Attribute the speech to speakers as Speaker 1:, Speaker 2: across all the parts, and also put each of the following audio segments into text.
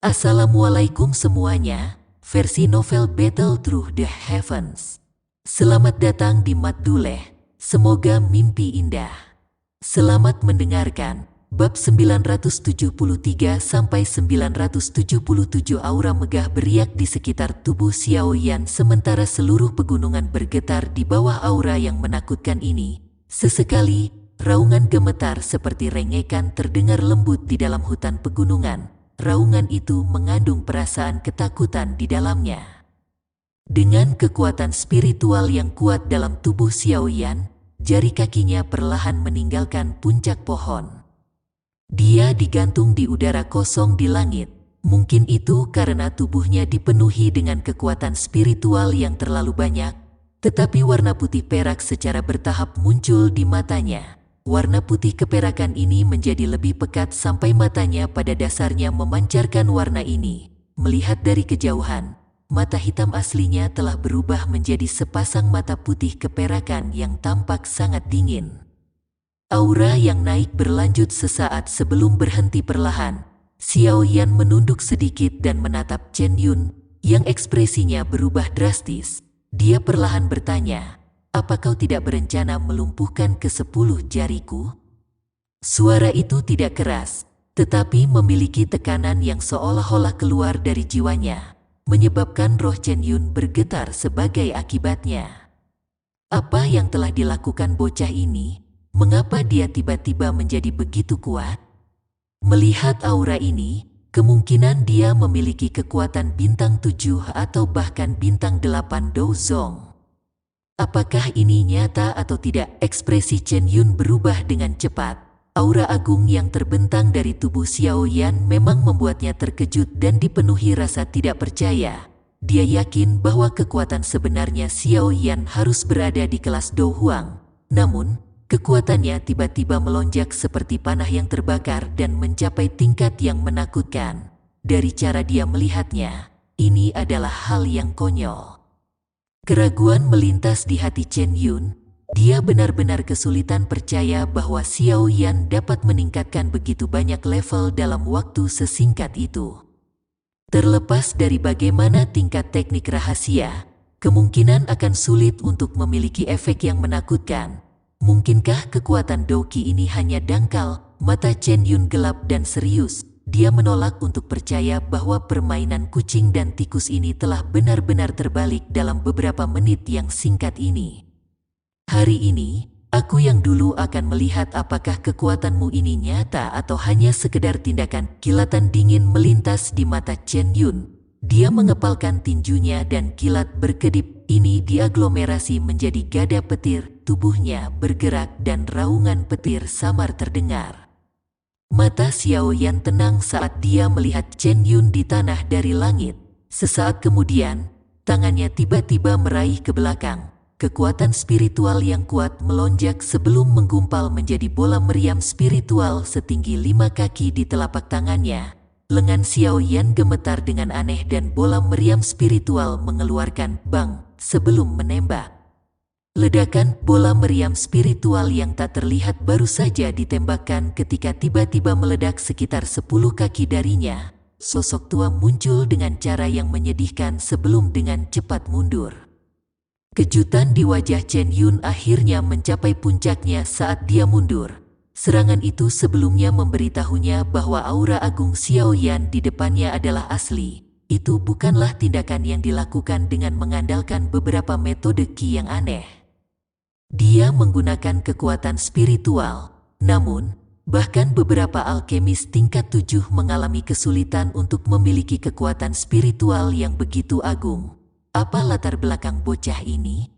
Speaker 1: Assalamualaikum semuanya, versi novel Battle Through the Heavens. Selamat datang di Madduleh, semoga mimpi indah. Selamat mendengarkan, bab 973-977 aura megah beriak di sekitar tubuh Xiao Yan sementara seluruh pegunungan bergetar di bawah aura yang menakutkan ini. Sesekali, raungan gemetar seperti rengekan terdengar lembut di dalam hutan pegunungan. Raungan itu mengandung perasaan ketakutan di dalamnya. Dengan kekuatan spiritual yang kuat dalam tubuh Xiao Yan, jari kakinya perlahan meninggalkan puncak pohon. Dia digantung di udara kosong di langit. Mungkin itu karena tubuhnya dipenuhi dengan kekuatan spiritual yang terlalu banyak, tetapi warna putih perak secara bertahap muncul di matanya. Warna putih keperakan ini menjadi lebih pekat sampai matanya pada dasarnya memancarkan warna ini. Melihat dari kejauhan, mata hitam aslinya telah berubah menjadi sepasang mata putih keperakan yang tampak sangat dingin. Aura yang naik berlanjut sesaat sebelum berhenti perlahan. Xiao Yan menunduk sedikit dan menatap Chen Yun, yang ekspresinya berubah drastis. Dia perlahan bertanya, "Apa kau tidak berencana melumpuhkan ke-10 jariku?" Suara itu tidak keras, tetapi memiliki tekanan yang seolah-olah keluar dari jiwanya, menyebabkan roh Chen Yun bergetar sebagai akibatnya. Apa yang telah dilakukan bocah ini? Mengapa dia tiba-tiba menjadi begitu kuat? Melihat aura ini, kemungkinan dia memiliki kekuatan bintang 7 atau bahkan bintang 8 Douzong. Apakah ini nyata atau tidak? Ekspresi Chen Yun berubah dengan cepat. Aura agung yang terbentang dari tubuh Xiao Yan memang membuatnya terkejut dan dipenuhi rasa tidak percaya. Dia yakin bahwa kekuatan sebenarnya Xiao Yan harus berada di kelas Dou Huang. Namun, kekuatannya tiba-tiba melonjak seperti panah yang terbakar dan mencapai tingkat yang menakutkan. Dari cara dia melihatnya, ini adalah hal yang konyol. Keraguan melintas di hati Chen Yun. Dia benar-benar kesulitan percaya bahwa Xiao Yan dapat meningkatkan begitu banyak level dalam waktu sesingkat itu. Terlepas dari bagaimana tingkat teknik rahasia, kemungkinan akan sulit untuk memiliki efek yang menakutkan. Mungkinkah kekuatan Douqi ini hanya dangkal? Mata Chen Yun gelap dan serius. Dia menolak untuk percaya bahwa permainan kucing dan tikus ini telah benar-benar terbalik dalam beberapa menit yang singkat ini. Hari ini, aku yang dulu akan melihat apakah kekuatanmu ini nyata atau hanya sekedar tindakan. Kilatan dingin melintas di mata Chen Yun. Dia mengepalkan tinjunya dan kilat berkedip ini diaglomerasi menjadi gada petir. Tubuhnya bergerak dan raungan petir samar terdengar. Mata Xiao Yan tenang saat dia melihat Chen Yun di tanah dari langit. Sesaat kemudian, tangannya tiba-tiba meraih ke belakang. Kekuatan spiritual yang kuat melonjak sebelum menggumpal menjadi bola meriam spiritual setinggi 5 kaki di telapak tangannya. Lengan Xiao Yan gemetar dengan aneh dan bola meriam spiritual mengeluarkan bang sebelum menembak. Ledakan bola meriam spiritual yang tak terlihat baru saja ditembakkan ketika tiba-tiba meledak sekitar 10 kaki darinya. Sosok tua muncul dengan cara yang menyedihkan sebelum dengan cepat mundur. Kejutan di wajah Chen Yun akhirnya mencapai puncaknya saat dia mundur. Serangan itu sebelumnya memberitahunya bahwa aura agung Xiao Yan di depannya adalah asli. Itu bukanlah tindakan yang dilakukan dengan mengandalkan beberapa metode Qi yang aneh. Dia menggunakan kekuatan spiritual, namun, bahkan beberapa alkemis tingkat 7 mengalami kesulitan untuk memiliki kekuatan spiritual yang begitu agung. Apa latar belakang bocah ini?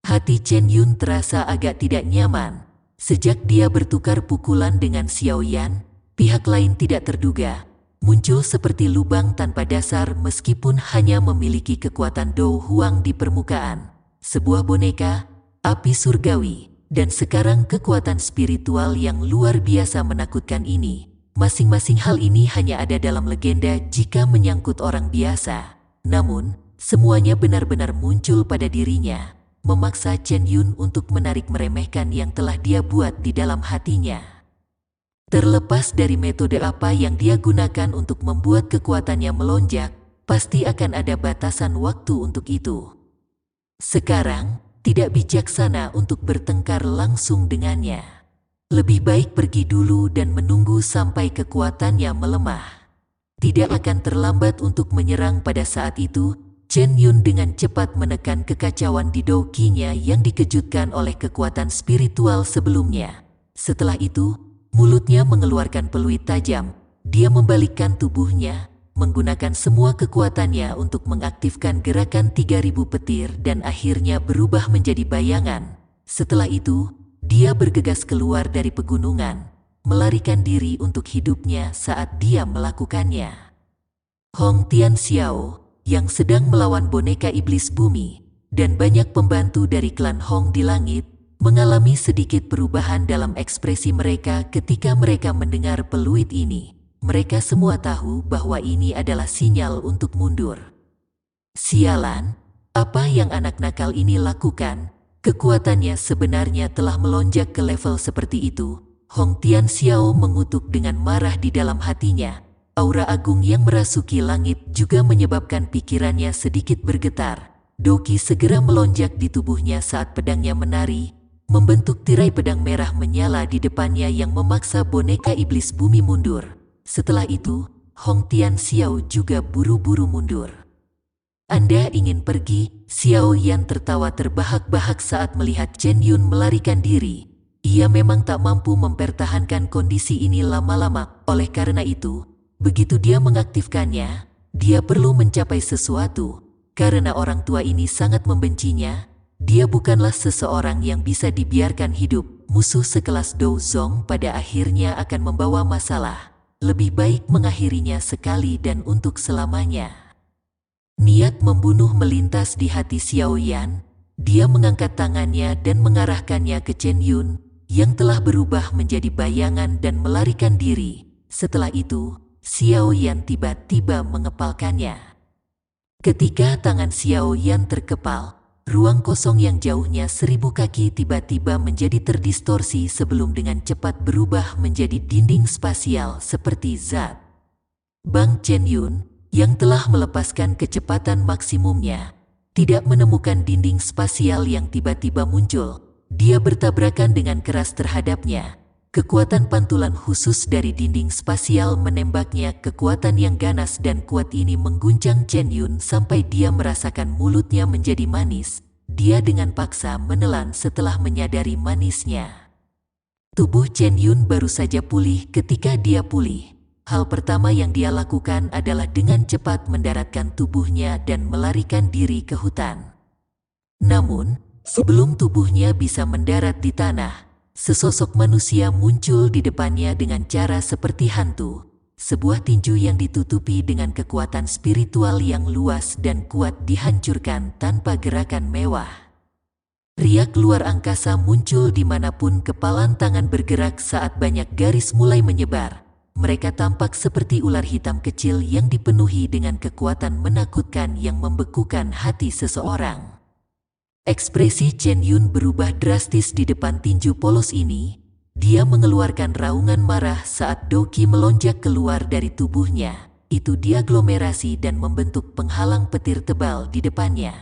Speaker 1: Hati Chen Yun terasa agak tidak nyaman. Sejak dia bertukar pukulan dengan Xiao Yan, pihak lain tidak terduga muncul seperti lubang tanpa dasar meskipun hanya memiliki kekuatan Dou Huang di permukaan. Sebuah boneka, api surgawi, dan sekarang kekuatan spiritual yang luar biasa menakutkan ini. Masing-masing hal ini hanya ada dalam legenda jika menyangkut orang biasa. Namun, semuanya benar-benar muncul pada dirinya, memaksa Chen Yun untuk menarik meremehkan yang telah dia buat di dalam hatinya. Terlepas dari metode apa yang dia gunakan untuk membuat kekuatannya melonjak, pasti akan ada batasan waktu untuk itu. Sekarang, tidak bijaksana untuk bertengkar langsung dengannya. Lebih baik pergi dulu dan menunggu sampai kekuatannya melemah. Tidak akan terlambat untuk menyerang pada saat itu. Chen Yun dengan cepat menekan kekacauan di Douqinya yang dikejutkan oleh kekuatan spiritual sebelumnya. Setelah itu, mulutnya mengeluarkan peluit tajam. Dia membalikkan tubuhnya, menggunakan semua kekuatannya untuk mengaktifkan gerakan 3000 petir dan akhirnya berubah menjadi bayangan. Setelah itu, dia bergegas keluar dari pegunungan, melarikan diri untuk hidupnya saat dia melakukannya. Hong Tianxiao, yang sedang melawan boneka iblis bumi, dan banyak pembantu dari klan Hong di langit, mengalami sedikit perubahan dalam ekspresi mereka ketika mereka mendengar peluit ini. Mereka semua tahu bahwa ini adalah sinyal untuk mundur. Sialan, apa yang anak nakal ini lakukan? Kekuatannya sebenarnya telah melonjak ke level seperti itu. Hong Tianxiao mengutuk dengan marah di dalam hatinya. Aura agung yang merasuki langit juga menyebabkan pikirannya sedikit bergetar. Douqi segera melonjak di tubuhnya saat pedangnya menari, membentuk tirai pedang merah menyala di depannya yang memaksa boneka iblis bumi mundur. Setelah itu, Hong Tianxiao juga buru-buru mundur. Anda ingin pergi? Xiao Yan tertawa terbahak-bahak saat melihat Chen Yun melarikan diri. Ia memang tak mampu mempertahankan kondisi ini lama-lama. Oleh karena itu, begitu dia mengaktifkannya, dia perlu mencapai sesuatu. Karena orang tua ini sangat membencinya, dia bukanlah seseorang yang bisa dibiarkan hidup. Musuh sekelas Dou Zong pada akhirnya akan membawa masalah. Lebih baik mengakhirinya sekali dan untuk selamanya. Niat membunuh melintas di hati Xiao Yan. Dia mengangkat tangannya dan mengarahkannya ke Chen Yun, yang telah berubah menjadi bayangan dan melarikan diri. Setelah itu, Xiao Yan tiba-tiba mengepalkannya. Ketika tangan Xiao Yan terkepal, ruang kosong yang jauhnya 1000 kaki tiba-tiba menjadi terdistorsi sebelum dengan cepat berubah menjadi dinding spasial seperti zat. Bang Chen Yun, yang telah melepaskan kecepatan maksimumnya, tidak menemukan dinding spasial yang tiba-tiba muncul. Dia bertabrakan dengan keras terhadapnya. Kekuatan pantulan khusus dari dinding spasial menembaknya. Kekuatan yang ganas dan kuat ini mengguncang Chen Yun sampai dia merasakan mulutnya menjadi manis. Dia dengan paksa menelan setelah menyadari manisnya. Tubuh Chen Yun baru saja pulih. Ketika dia pulih, hal pertama yang dia lakukan adalah dengan cepat mendaratkan tubuhnya dan melarikan diri ke hutan. Namun, sebelum tubuhnya bisa mendarat di tanah, sesosok manusia muncul di depannya dengan cara seperti hantu. Sebuah tinju yang ditutupi dengan kekuatan spiritual yang luas dan kuat dihancurkan tanpa gerakan mewah. Riak luar angkasa muncul dimanapun kepalan tangan bergerak saat banyak garis mulai menyebar. Mereka tampak seperti ular hitam kecil yang dipenuhi dengan kekuatan menakutkan yang membekukan hati seseorang. Ekspresi Chen Yun berubah drastis di depan tinju polos ini. Dia mengeluarkan raungan marah saat Douqi melonjak keluar dari tubuhnya. Itu diaglomerasi dan membentuk penghalang petir tebal di depannya.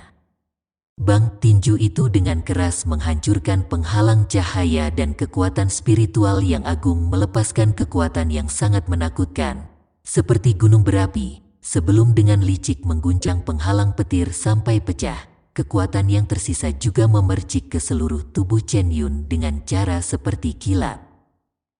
Speaker 1: Bang tinju itu dengan keras menghancurkan penghalang cahaya dan kekuatan spiritual yang agung melepaskan kekuatan yang sangat menakutkan. Seperti gunung berapi, sebelum dengan licik mengguncang penghalang petir sampai pecah. Kekuatan yang tersisa juga memercik ke seluruh tubuh Chen Yun dengan cara seperti kilat.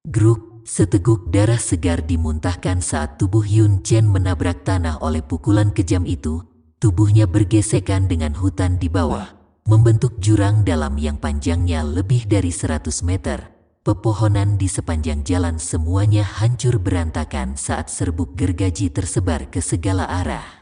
Speaker 1: Gruk, seteguk darah segar dimuntahkan saat tubuh Yun Chen menabrak tanah oleh pukulan kejam itu. Tubuhnya bergesekan dengan hutan di bawah, membentuk jurang dalam yang panjangnya lebih dari 100 meter. Pepohonan di sepanjang jalan semuanya hancur berantakan saat serbuk gergaji tersebar ke segala arah.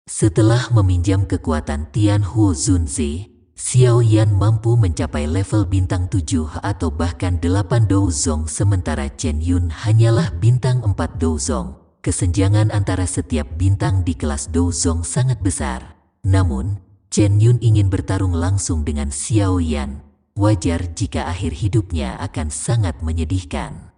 Speaker 1: Setelah meminjam kekuatan Tian Hu Zunzi, Xiao Yan mampu mencapai level bintang 7 atau bahkan 8 Douzong sementara Chen Yun hanyalah bintang 4 Douzong. Kesenjangan antara setiap bintang di kelas Douzong sangat besar. Namun, Chen Yun ingin bertarung langsung dengan Xiao Yan. Wajar jika akhir hidupnya akan sangat menyedihkan.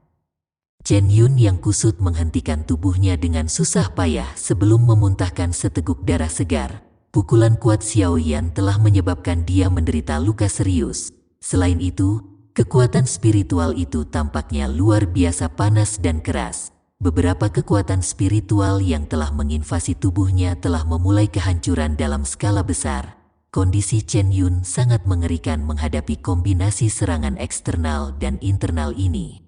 Speaker 1: Chen Yun yang kusut menghentikan tubuhnya dengan susah payah sebelum memuntahkan seteguk darah segar. Pukulan kuat Xiao Yan telah menyebabkan dia menderita luka serius. Selain itu, kekuatan spiritual itu tampaknya luar biasa panas dan keras. Beberapa kekuatan spiritual yang telah menginvasi tubuhnya telah memulai kehancuran dalam skala besar. Kondisi Chen Yun sangat mengerikan menghadapi kombinasi serangan eksternal dan internal ini.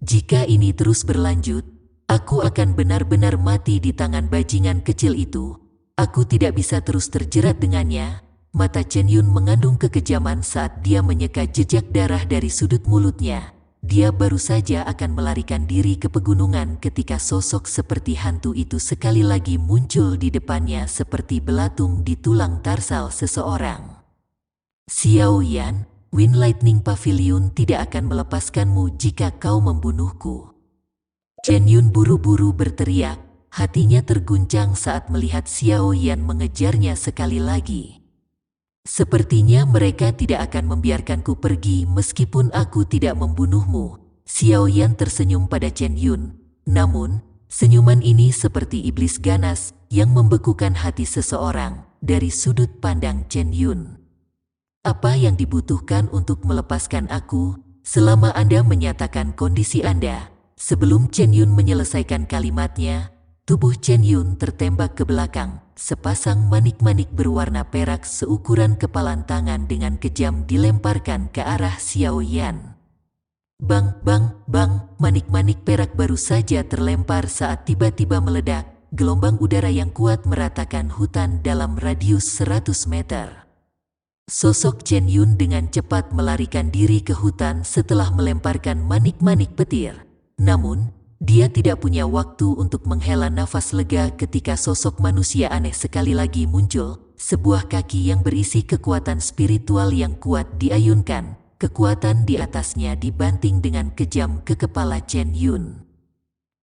Speaker 1: Jika ini terus berlanjut, aku akan benar-benar mati di tangan bajingan kecil itu. Aku tidak bisa terus terjerat dengannya. Mata Chen Yun mengandung kekejaman saat dia menyeka jejak darah dari sudut mulutnya. Dia baru saja akan melarikan diri ke pegunungan ketika sosok seperti hantu itu sekali lagi muncul di depannya seperti belatung di tulang tarsal seseorang. Xiao Yan, Wind Lightning Pavilion tidak akan melepaskanmu jika kau membunuhku. Chen Yun buru-buru berteriak, hatinya terguncang saat melihat Xiao Yan mengejarnya sekali lagi. Sepertinya mereka tidak akan membiarkanku pergi meskipun aku tidak membunuhmu. Xiao Yan tersenyum pada Chen Yun. Namun, senyuman ini seperti iblis ganas yang membekukan hati seseorang dari sudut pandang Chen Yun. Apa yang dibutuhkan untuk melepaskan aku selama Anda menyatakan kondisi Anda? Sebelum Chen Yun menyelesaikan kalimatnya, tubuh Chen Yun tertembak ke belakang. Sepasang manik-manik berwarna perak seukuran kepalan tangan dengan kejam dilemparkan ke arah Xiao Yan. Bang, bang, bang, manik-manik perak baru saja terlempar saat tiba-tiba meledak. Gelombang udara yang kuat meratakan hutan dalam radius 100 meter. Sosok Chen Yun dengan cepat melarikan diri ke hutan setelah melemparkan manik-manik petir. Namun, dia tidak punya waktu untuk menghela nafas lega ketika sosok manusia aneh sekali lagi muncul. Sebuah kaki yang berisi kekuatan spiritual yang kuat diayunkan. Kekuatan di atasnya dibanting dengan kejam ke kepala Chen Yun.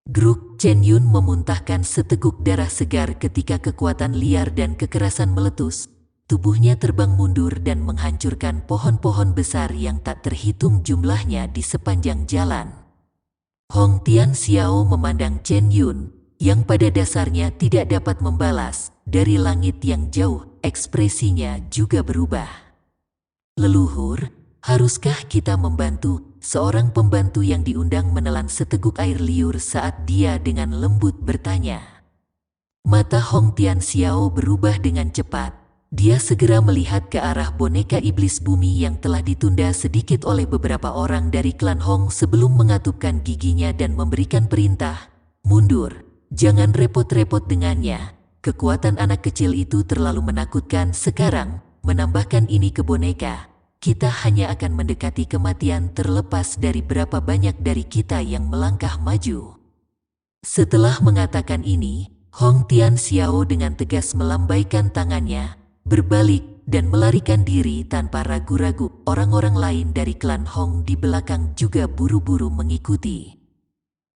Speaker 1: Gruk, Chen Yun memuntahkan seteguk darah segar ketika kekuatan liar dan kekerasan meletus. Tubuhnya terbang mundur dan menghancurkan pohon-pohon besar yang tak terhitung jumlahnya di sepanjang jalan. Hong Tian Xiao memandang Chen Yun, yang pada dasarnya tidak dapat membalas. Dari langit yang jauh, ekspresinya juga berubah. Leluhur, haruskah kita membantu? Seorang pembantu yang diundang menelan seteguk air liur saat dia dengan lembut bertanya. Mata Hong Tian Xiao berubah dengan cepat. Dia segera melihat ke arah boneka iblis bumi yang telah ditunda sedikit oleh beberapa orang dari klan Hong sebelum mengatupkan giginya dan memberikan perintah. Mundur, jangan repot-repot dengannya. Kekuatan anak kecil itu terlalu menakutkan sekarang. Menambahkan ini ke boneka, kita hanya akan mendekati kematian terlepas dari berapa banyak dari kita yang melangkah maju. Setelah mengatakan ini, Hong Tian Xiao dengan tegas melambaikan tangannya, berbalik dan melarikan diri tanpa ragu-ragu. Orang-orang lain dari klan Hong di belakang juga buru-buru mengikuti.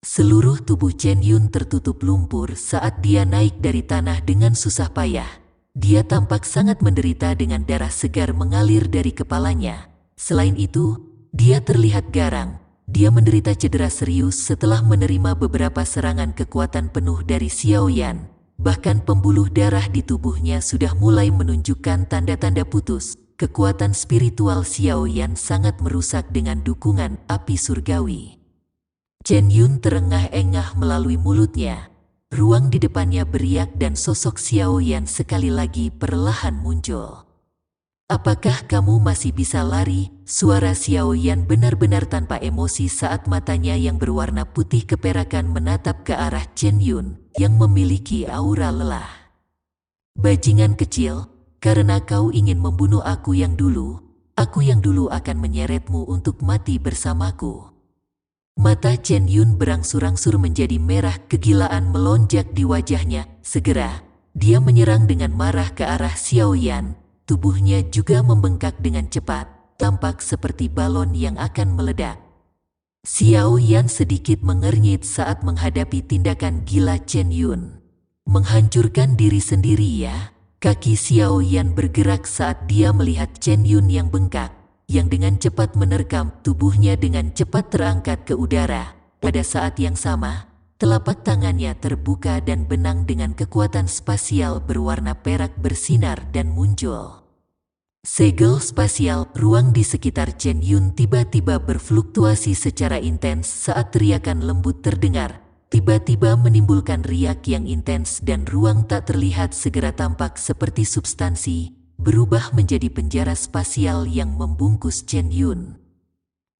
Speaker 1: Seluruh tubuh Chen Yun tertutup lumpur saat dia naik dari tanah dengan susah payah. Dia tampak sangat menderita dengan darah segar mengalir dari kepalanya. Selain itu, dia terlihat garang. Dia menderita cedera serius setelah menerima beberapa serangan kekuatan penuh dari Xiao Yan. Bahkan pembuluh darah di tubuhnya sudah mulai menunjukkan tanda-tanda putus. Kekuatan spiritual Xiao Yan sangat merusak dengan dukungan api surgawi. Chen Yun terengah-engah melalui mulutnya. Ruang di depannya beriak dan sosok Xiao Yan sekali lagi perlahan muncul. Apakah kamu masih bisa lari? Suara Xiao Yan benar-benar tanpa emosi saat matanya yang berwarna putih keperakan menatap ke arah Chen Yun yang memiliki aura lelah. Bajingan kecil, karena kau ingin membunuh aku yang dulu akan menyeretmu untuk mati bersamaku. Mata Chen Yun berangsur-angsur menjadi merah, kegilaan melonjak di wajahnya. Segera, dia menyerang dengan marah ke arah Xiao Yan. Tubuhnya juga membengkak dengan cepat, tampak seperti balon yang akan meledak. Xiao Yan sedikit mengernyit saat menghadapi tindakan gila Chen Yun. Menghancurkan diri sendiri ya? Kaki Xiao Yan bergerak saat dia melihat Chen Yun yang bengkak, yang dengan cepat menerkam. Tubuhnya dengan cepat terangkat ke udara. pada saat yang sama, telapak tangannya terbuka dan benang dengan kekuatan spasial berwarna perak bersinar dan muncul. Segel spasial, ruang di sekitar Chen Yun tiba-tiba berfluktuasi secara intens saat teriakan lembut terdengar. Tiba-tiba menimbulkan riak yang intens dan ruang tak terlihat segera tampak seperti substansi, berubah menjadi penjara spasial yang membungkus Chen Yun.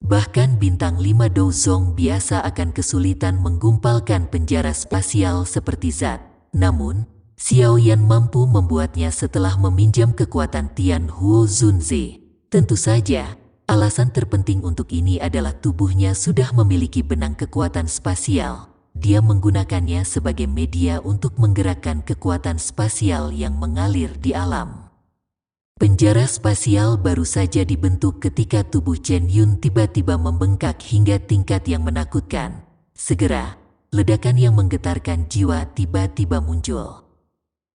Speaker 1: Bahkan bintang 5 Douzong biasa akan kesulitan menggumpalkan penjara spasial seperti zat. Namun, Xiao Yan mampu membuatnya setelah meminjam kekuatan Tian Huo Zunze. Tentu saja, alasan terpenting untuk ini adalah tubuhnya sudah memiliki benang kekuatan spasial. Dia menggunakannya sebagai media untuk menggerakkan kekuatan spasial yang mengalir di alam. Penjara spasial baru saja dibentuk ketika tubuh Chen Yun tiba-tiba membengkak hingga tingkat yang menakutkan. Segera, ledakan yang menggetarkan jiwa tiba-tiba muncul.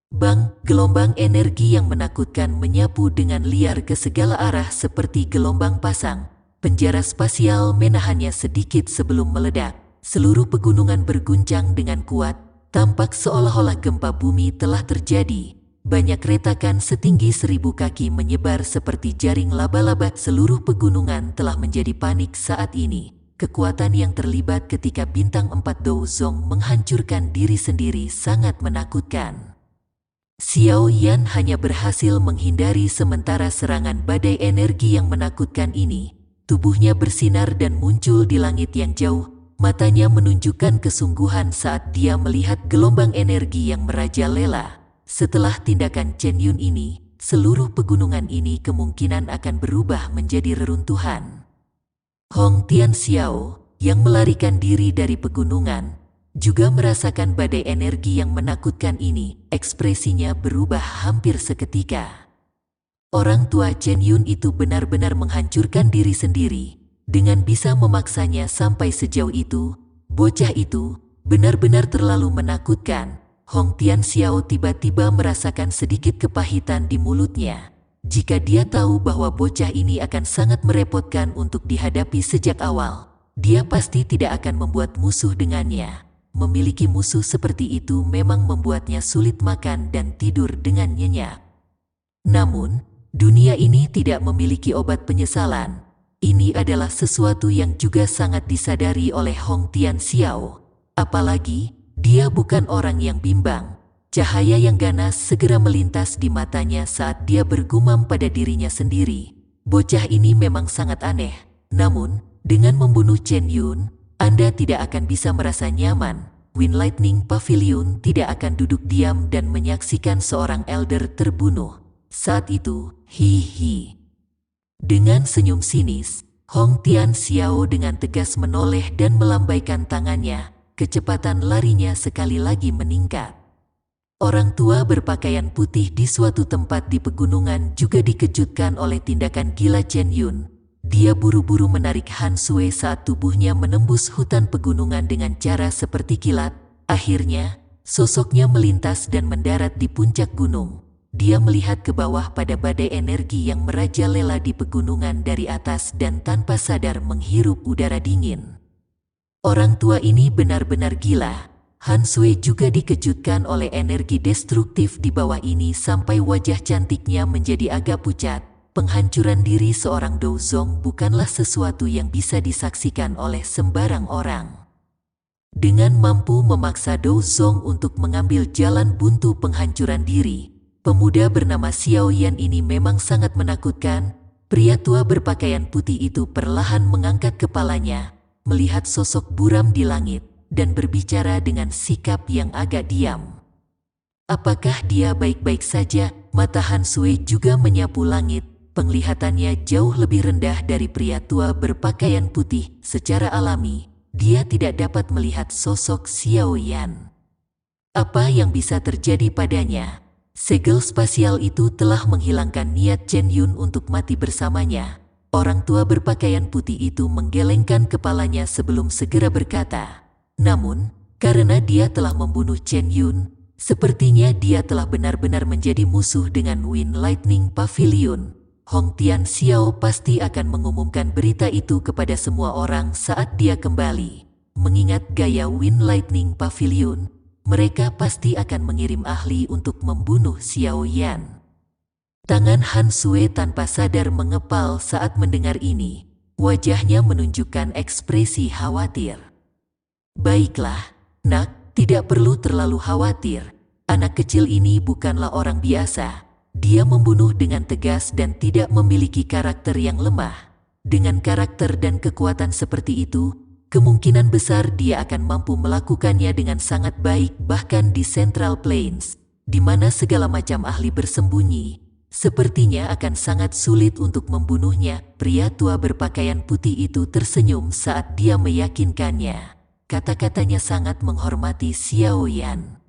Speaker 1: Bang, gelombang energi yang menakutkan menyapu dengan liar ke segala arah seperti gelombang pasang. Penjara spasial menahannya sedikit sebelum meledak. Seluruh pegunungan berguncang dengan kuat, tampak seolah-olah gempa bumi telah terjadi. Banyak retakan setinggi 1000 kaki menyebar seperti jaring laba-laba. Seluruh pegunungan telah menjadi panik saat ini. Kekuatan yang terlibat ketika bintang 4 Douzong menghancurkan diri sendiri sangat menakutkan. Xiao Yan hanya berhasil menghindari sementara serangan badai energi yang menakutkan ini. Tubuhnya bersinar dan muncul di langit yang jauh. Matanya menunjukkan kesungguhan saat dia melihat gelombang energi yang merajalela. Setelah tindakan Chen Yun ini, seluruh pegunungan ini kemungkinan akan berubah menjadi reruntuhan. Hong Tianxiao, yang melarikan diri dari pegunungan, juga merasakan badai energi yang menakutkan ini. Ekspresinya berubah hampir seketika. Orang tua Chen Yun itu benar-benar menghancurkan diri sendiri. Dengan bisa memaksanya sampai sejauh itu, bocah itu benar-benar terlalu menakutkan. Hong Tianxiao tiba-tiba merasakan sedikit kepahitan di mulutnya. Jika dia tahu bahwa bocah ini akan sangat merepotkan untuk dihadapi sejak awal, dia pasti tidak akan membuat musuh dengannya. Memiliki musuh seperti itu memang membuatnya sulit makan dan tidur dengan nyenyak. Namun, dunia ini tidak memiliki obat penyesalan. Ini adalah sesuatu yang juga sangat disadari oleh Hong Tianxiao. Apalagi, dia bukan orang yang bimbang. Cahaya yang ganas segera melintas di matanya saat dia bergumam pada dirinya sendiri. Bocah ini memang sangat aneh. Namun, dengan membunuh Chen Yun, Anda tidak akan bisa merasa nyaman. Wind Lightning Pavilion tidak akan duduk diam dan menyaksikan seorang elder terbunuh. Saat itu, hihi. Dengan senyum sinis, Hong Tianxiao dengan tegas menoleh dan melambaikan tangannya. Kecepatan larinya sekali lagi meningkat. Orang tua berpakaian putih di suatu tempat di pegunungan juga dikejutkan oleh tindakan gila Chen Yun. Dia buru-buru menarik Han Sui saat tubuhnya menembus hutan pegunungan dengan cara seperti kilat. Akhirnya, sosoknya melintas dan mendarat di puncak gunung. Dia melihat ke bawah pada badai energi yang merajalela di pegunungan dari atas dan tanpa sadar menghirup udara dingin. Orang tua ini benar-benar gila. Han Sui juga dikejutkan oleh energi destruktif di bawah ini sampai wajah cantiknya menjadi agak pucat. Penghancuran diri seorang Douzong bukanlah sesuatu yang bisa disaksikan oleh sembarang orang. Dengan mampu memaksa Douzong untuk mengambil jalan buntu penghancuran diri, pemuda bernama Xiao Yan ini memang sangat menakutkan. Pria tua berpakaian putih itu perlahan mengangkat kepalanya, melihat sosok buram di langit, dan berbicara dengan sikap yang agak diam. Apakah dia baik-baik saja? Mata Han Sui juga menyapu langit. Penglihatannya jauh lebih rendah dari pria tua berpakaian putih. Secara alami, dia tidak dapat melihat sosok Xiao Yan. Apa yang bisa terjadi padanya? Segel spasial itu telah menghilangkan niat Chen Yun untuk mati bersamanya. Orang tua berpakaian putih itu menggelengkan kepalanya sebelum segera berkata, namun, karena dia telah membunuh Chen Yun, sepertinya dia telah benar-benar menjadi musuh dengan Wind Lightning Pavilion. Hong Tianxiao pasti akan mengumumkan berita itu kepada semua orang saat dia kembali. mengingat gaya Wind Lightning Pavilion, mereka pasti akan mengirim ahli untuk membunuh Xiao Yan. Tangan Han Sui tanpa sadar mengepal saat mendengar ini. Wajahnya menunjukkan ekspresi khawatir. Baiklah, nak, tidak perlu terlalu khawatir. Anak kecil ini bukanlah orang biasa. Dia membunuh dengan tegas dan tidak memiliki karakter yang lemah. Dengan karakter dan kekuatan seperti itu, kemungkinan besar dia akan mampu melakukannya dengan sangat baik bahkan di Central Plains, di mana segala macam ahli bersembunyi. Sepertinya akan sangat sulit untuk membunuhnya. Pria tua berpakaian putih itu tersenyum saat dia meyakinkannya. Kata-katanya sangat menghormati Xiao Yan.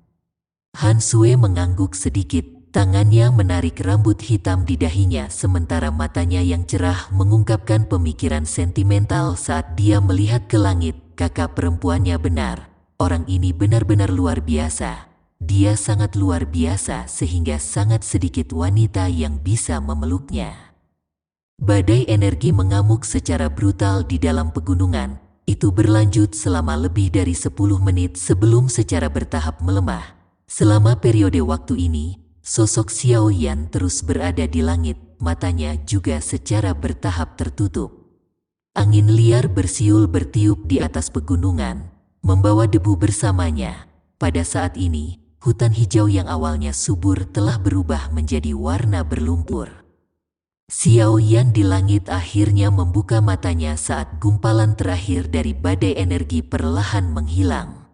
Speaker 1: Han Sui mengangguk sedikit. Tangannya menarik rambut hitam di dahinya sementara matanya yang cerah mengungkapkan pemikiran sentimental saat dia melihat ke langit. Kakak perempuannya benar. Orang ini benar-benar luar biasa. Dia sangat luar biasa sehingga sangat sedikit wanita yang bisa memeluknya. Badai energi mengamuk secara brutal di dalam pegunungan. Itu berlanjut selama lebih dari 10 menit sebelum secara bertahap melemah. Selama periode waktu ini, sosok Xiao Yan terus berada di langit, matanya juga secara bertahap tertutup. Angin liar bersiul bertiup di atas pegunungan, membawa debu bersamanya. Pada saat ini, hutan hijau yang awalnya subur telah berubah menjadi warna berlumpur. Xiao Yan di langit akhirnya membuka matanya saat gumpalan terakhir dari badai energi perlahan menghilang.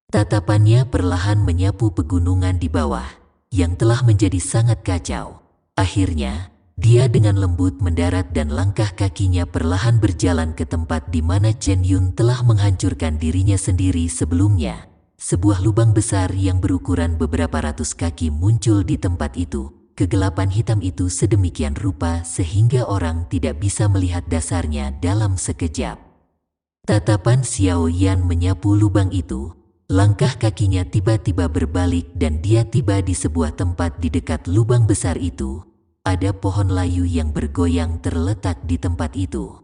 Speaker 1: Tatapannya perlahan menyapu pegunungan di bawah, yang telah menjadi sangat kacau. Akhirnya, dia dengan lembut mendarat dan langkah kakinya perlahan berjalan ke tempat di mana Chen Yun telah menghancurkan dirinya sendiri sebelumnya. Sebuah lubang besar yang berukuran beberapa ratus kaki muncul di tempat itu. Kegelapan hitam itu sedemikian rupa sehingga orang tidak bisa melihat dasarnya dalam sekejap. Tatapan Xiao Yan menyapu lubang itu. Langkah kakinya tiba-tiba berbalik dan dia tiba di sebuah tempat di dekat lubang besar itu. Ada pohon layu yang bergoyang terletak di tempat itu.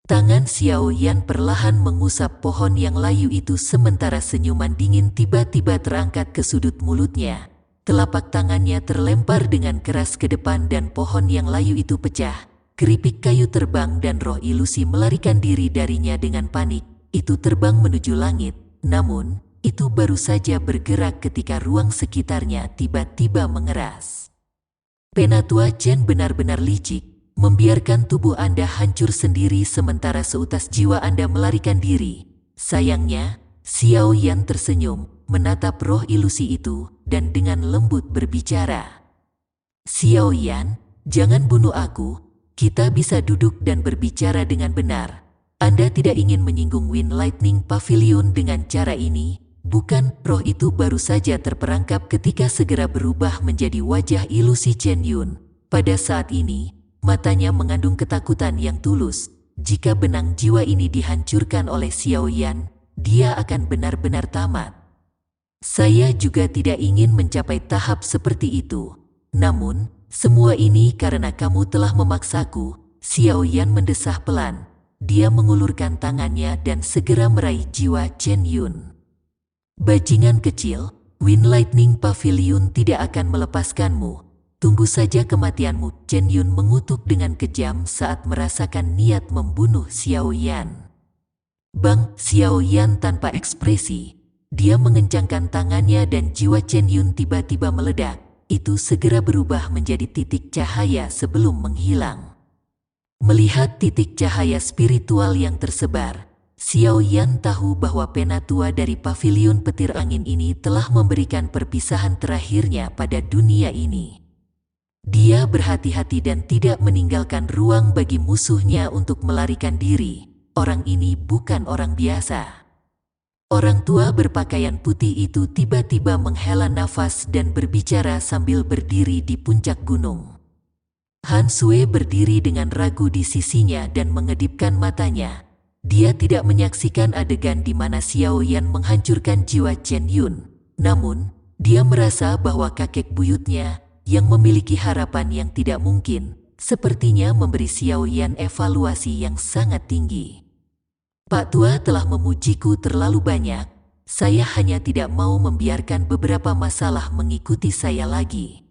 Speaker 1: Tangan Xiao Yan perlahan mengusap pohon yang layu itu sementara senyuman dingin tiba-tiba terangkat ke sudut mulutnya. Telapak tangannya terlempar dengan keras ke depan dan pohon yang layu itu pecah. Keripik kayu terbang dan roh ilusi melarikan diri darinya dengan panik. Itu terbang menuju langit. Namun, itu baru saja bergerak ketika ruang sekitarnya tiba-tiba mengeras. Penatua Chen benar-benar licik, membiarkan tubuh Anda hancur sendiri sementara seutas jiwa Anda melarikan diri. Sayangnya, Xiao Yan tersenyum, menatap roh ilusi itu, dan dengan lembut berbicara. Xiao Yan, jangan bunuh aku, kita bisa duduk dan berbicara dengan benar. Anda tidak ingin menyinggung Wind Lightning Pavilion dengan cara ini, bukan? Roh itu baru saja terperangkap ketika segera berubah menjadi wajah ilusi Chen Yun. Pada saat ini, matanya mengandung ketakutan yang tulus. Jika benang jiwa ini dihancurkan oleh Xiao Yan, dia akan benar-benar tamat. Saya juga tidak ingin mencapai tahap seperti itu. Namun, semua ini karena kamu telah memaksaku. Xiao Yan mendesah pelan. Dia mengulurkan tangannya dan segera meraih jiwa Chen Yun. Bajingan kecil, Wind Lightning Pavilion tidak akan melepaskanmu. Tunggu saja kematianmu. Chen Yun mengutuk dengan kejam saat merasakan niat membunuh Xiao Yan. Bang, Xiao Yan tanpa ekspresi. Dia mengencangkan tangannya dan jiwa Chen Yun tiba-tiba meledak. Itu segera berubah menjadi titik cahaya sebelum menghilang. Melihat titik cahaya spiritual yang tersebar, Xiao Yan tahu bahwa penatua dari pavilion petir angin ini telah memberikan perpisahan terakhirnya pada dunia ini. Dia berhati-hati dan tidak meninggalkan ruang bagi musuhnya untuk melarikan diri. Orang ini bukan orang biasa. Orang tua berpakaian putih itu tiba-tiba menghela nafas dan berbicara sambil berdiri di puncak gunung. Han Sui berdiri dengan ragu di sisinya dan mengedipkan matanya. Dia tidak menyaksikan adegan di mana Xiao Yan menghancurkan jiwa Chen Yun. Namun, dia merasa bahwa kakek buyutnya, yang memiliki harapan yang tidak mungkin, sepertinya memberi Xiao Yan evaluasi yang sangat tinggi. Pak Tua telah memujiku terlalu banyak. Saya hanya tidak mau membiarkan beberapa masalah mengikuti saya lagi.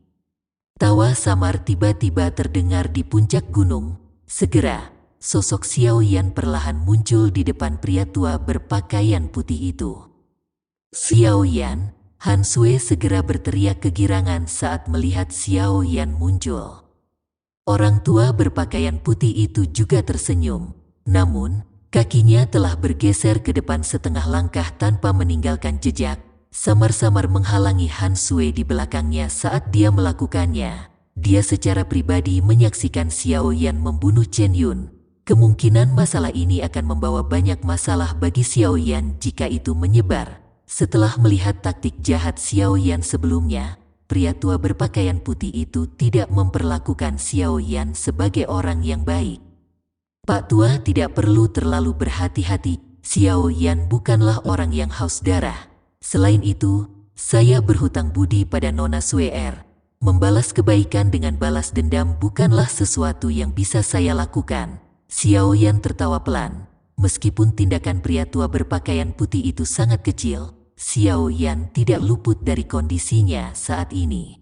Speaker 1: Tawa samar tiba-tiba terdengar di puncak gunung. Segera, sosok Xiao Yan perlahan muncul di depan pria tua berpakaian putih itu. Xiao Yan, Han Sui segera berteriak kegirangan saat melihat Xiao Yan muncul. Orang tua berpakaian putih itu juga tersenyum, namun kakinya telah bergeser ke depan setengah langkah tanpa meninggalkan jejak, samar-samar menghalangi Han Sui di belakangnya saat dia melakukannya. Dia secara pribadi menyaksikan Xiao Yan membunuh Chen Yun. Kemungkinan masalah ini akan membawa banyak masalah bagi Xiao Yan jika itu menyebar. Setelah melihat taktik jahat Xiao Yan sebelumnya, pria tua berpakaian putih itu tidak memperlakukan Xiao Yan sebagai orang yang baik. Pak Tua tidak perlu terlalu berhati-hati, Xiao Yan bukanlah orang yang haus darah. Selain itu, saya berhutang budi pada Nona Suer. Membalas kebaikan dengan balas dendam bukanlah sesuatu yang bisa saya lakukan. Xiao Yan tertawa pelan. Meskipun tindakan pria tua berpakaian putih itu sangat kecil, Xiao Yan tidak luput dari kondisinya saat ini.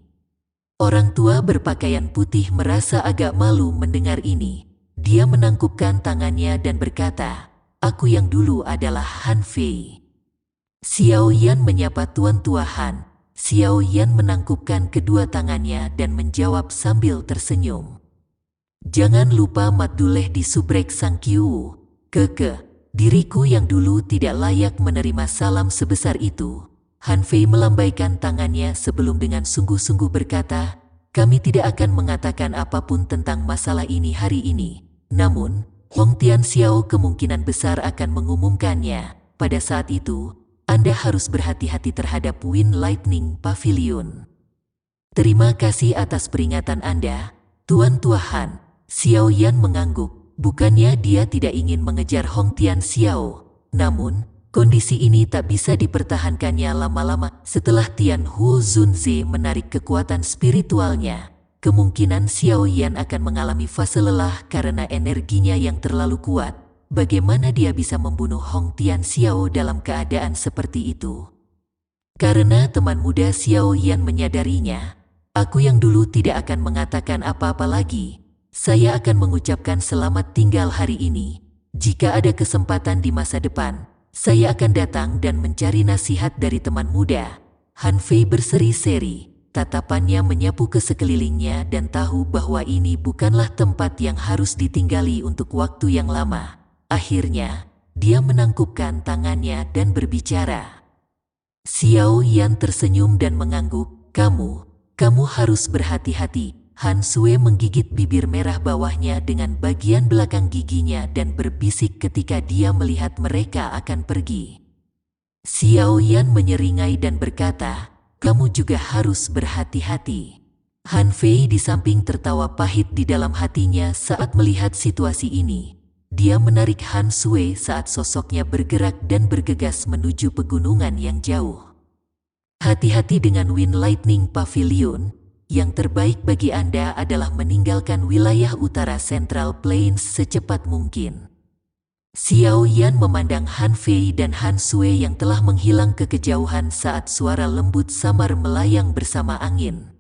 Speaker 1: Orang tua berpakaian putih merasa agak malu mendengar ini. Dia menangkupkan tangannya dan berkata, "Aku yang dulu adalah Han Fei." Xiao Yan menyapa Tuan Tua Han. Xiao Yan menangkupkan kedua tangannya dan menjawab sambil tersenyum. "Jangan lupa matduleh di subrek Sangkiu. Keke, diriku yang dulu tidak layak menerima salam sebesar itu." Han Fei melambaikan tangannya sebelum dengan sungguh-sungguh berkata, "Kami tidak akan mengatakan apapun tentang masalah ini hari ini. Namun, Hong Tian Xiao kemungkinan besar akan mengumumkannya. Pada saat itu, Anda harus berhati-hati terhadap Wind Lightning Pavilion." "Terima kasih atas peringatan Anda, Tuan Tua Han." Xiao Yan mengangguk. Bukannya dia tidak ingin mengejar Hong Tian Xiao, namun kondisi ini tak bisa dipertahankannya lama-lama. Setelah Tian Huo Zunze menarik kekuatan spiritualnya, kemungkinan Xiao Yan akan mengalami fase lelah karena energinya yang terlalu kuat. Bagaimana dia bisa membunuh Hong Tian Xiao dalam keadaan seperti itu? Karena teman muda Xiao Yan menyadarinya, "Aku yang dulu tidak akan mengatakan apa-apa lagi. Saya akan mengucapkan selamat tinggal hari ini. Jika ada kesempatan di masa depan, saya akan datang dan mencari nasihat dari teman muda." Han Fei berseri-seri. Tatapannya menyapu ke sekelilingnya dan tahu bahwa ini bukanlah tempat yang harus ditinggali untuk waktu yang lama. Akhirnya, dia menangkupkan tangannya dan berbicara. Xiao Yan tersenyum dan mengangguk, Kamu harus berhati-hati." Han Sui menggigit bibir merah bawahnya dengan bagian belakang giginya dan berbisik ketika dia melihat mereka akan pergi. Xiao Yan menyeringai dan berkata, "Kamu juga harus berhati-hati." Han Fei di samping tertawa pahit di dalam hatinya saat melihat situasi ini. Dia menarik Han Sui saat sosoknya bergerak dan bergegas menuju pegunungan yang jauh. "Hati-hati dengan Wind Lightning Pavilion. Yang terbaik bagi Anda adalah meninggalkan wilayah utara Central Plains secepat mungkin." Xiao Yan memandang Han Fei dan Han Sui yang telah menghilang ke kejauhan saat suara lembut samar melayang bersama angin.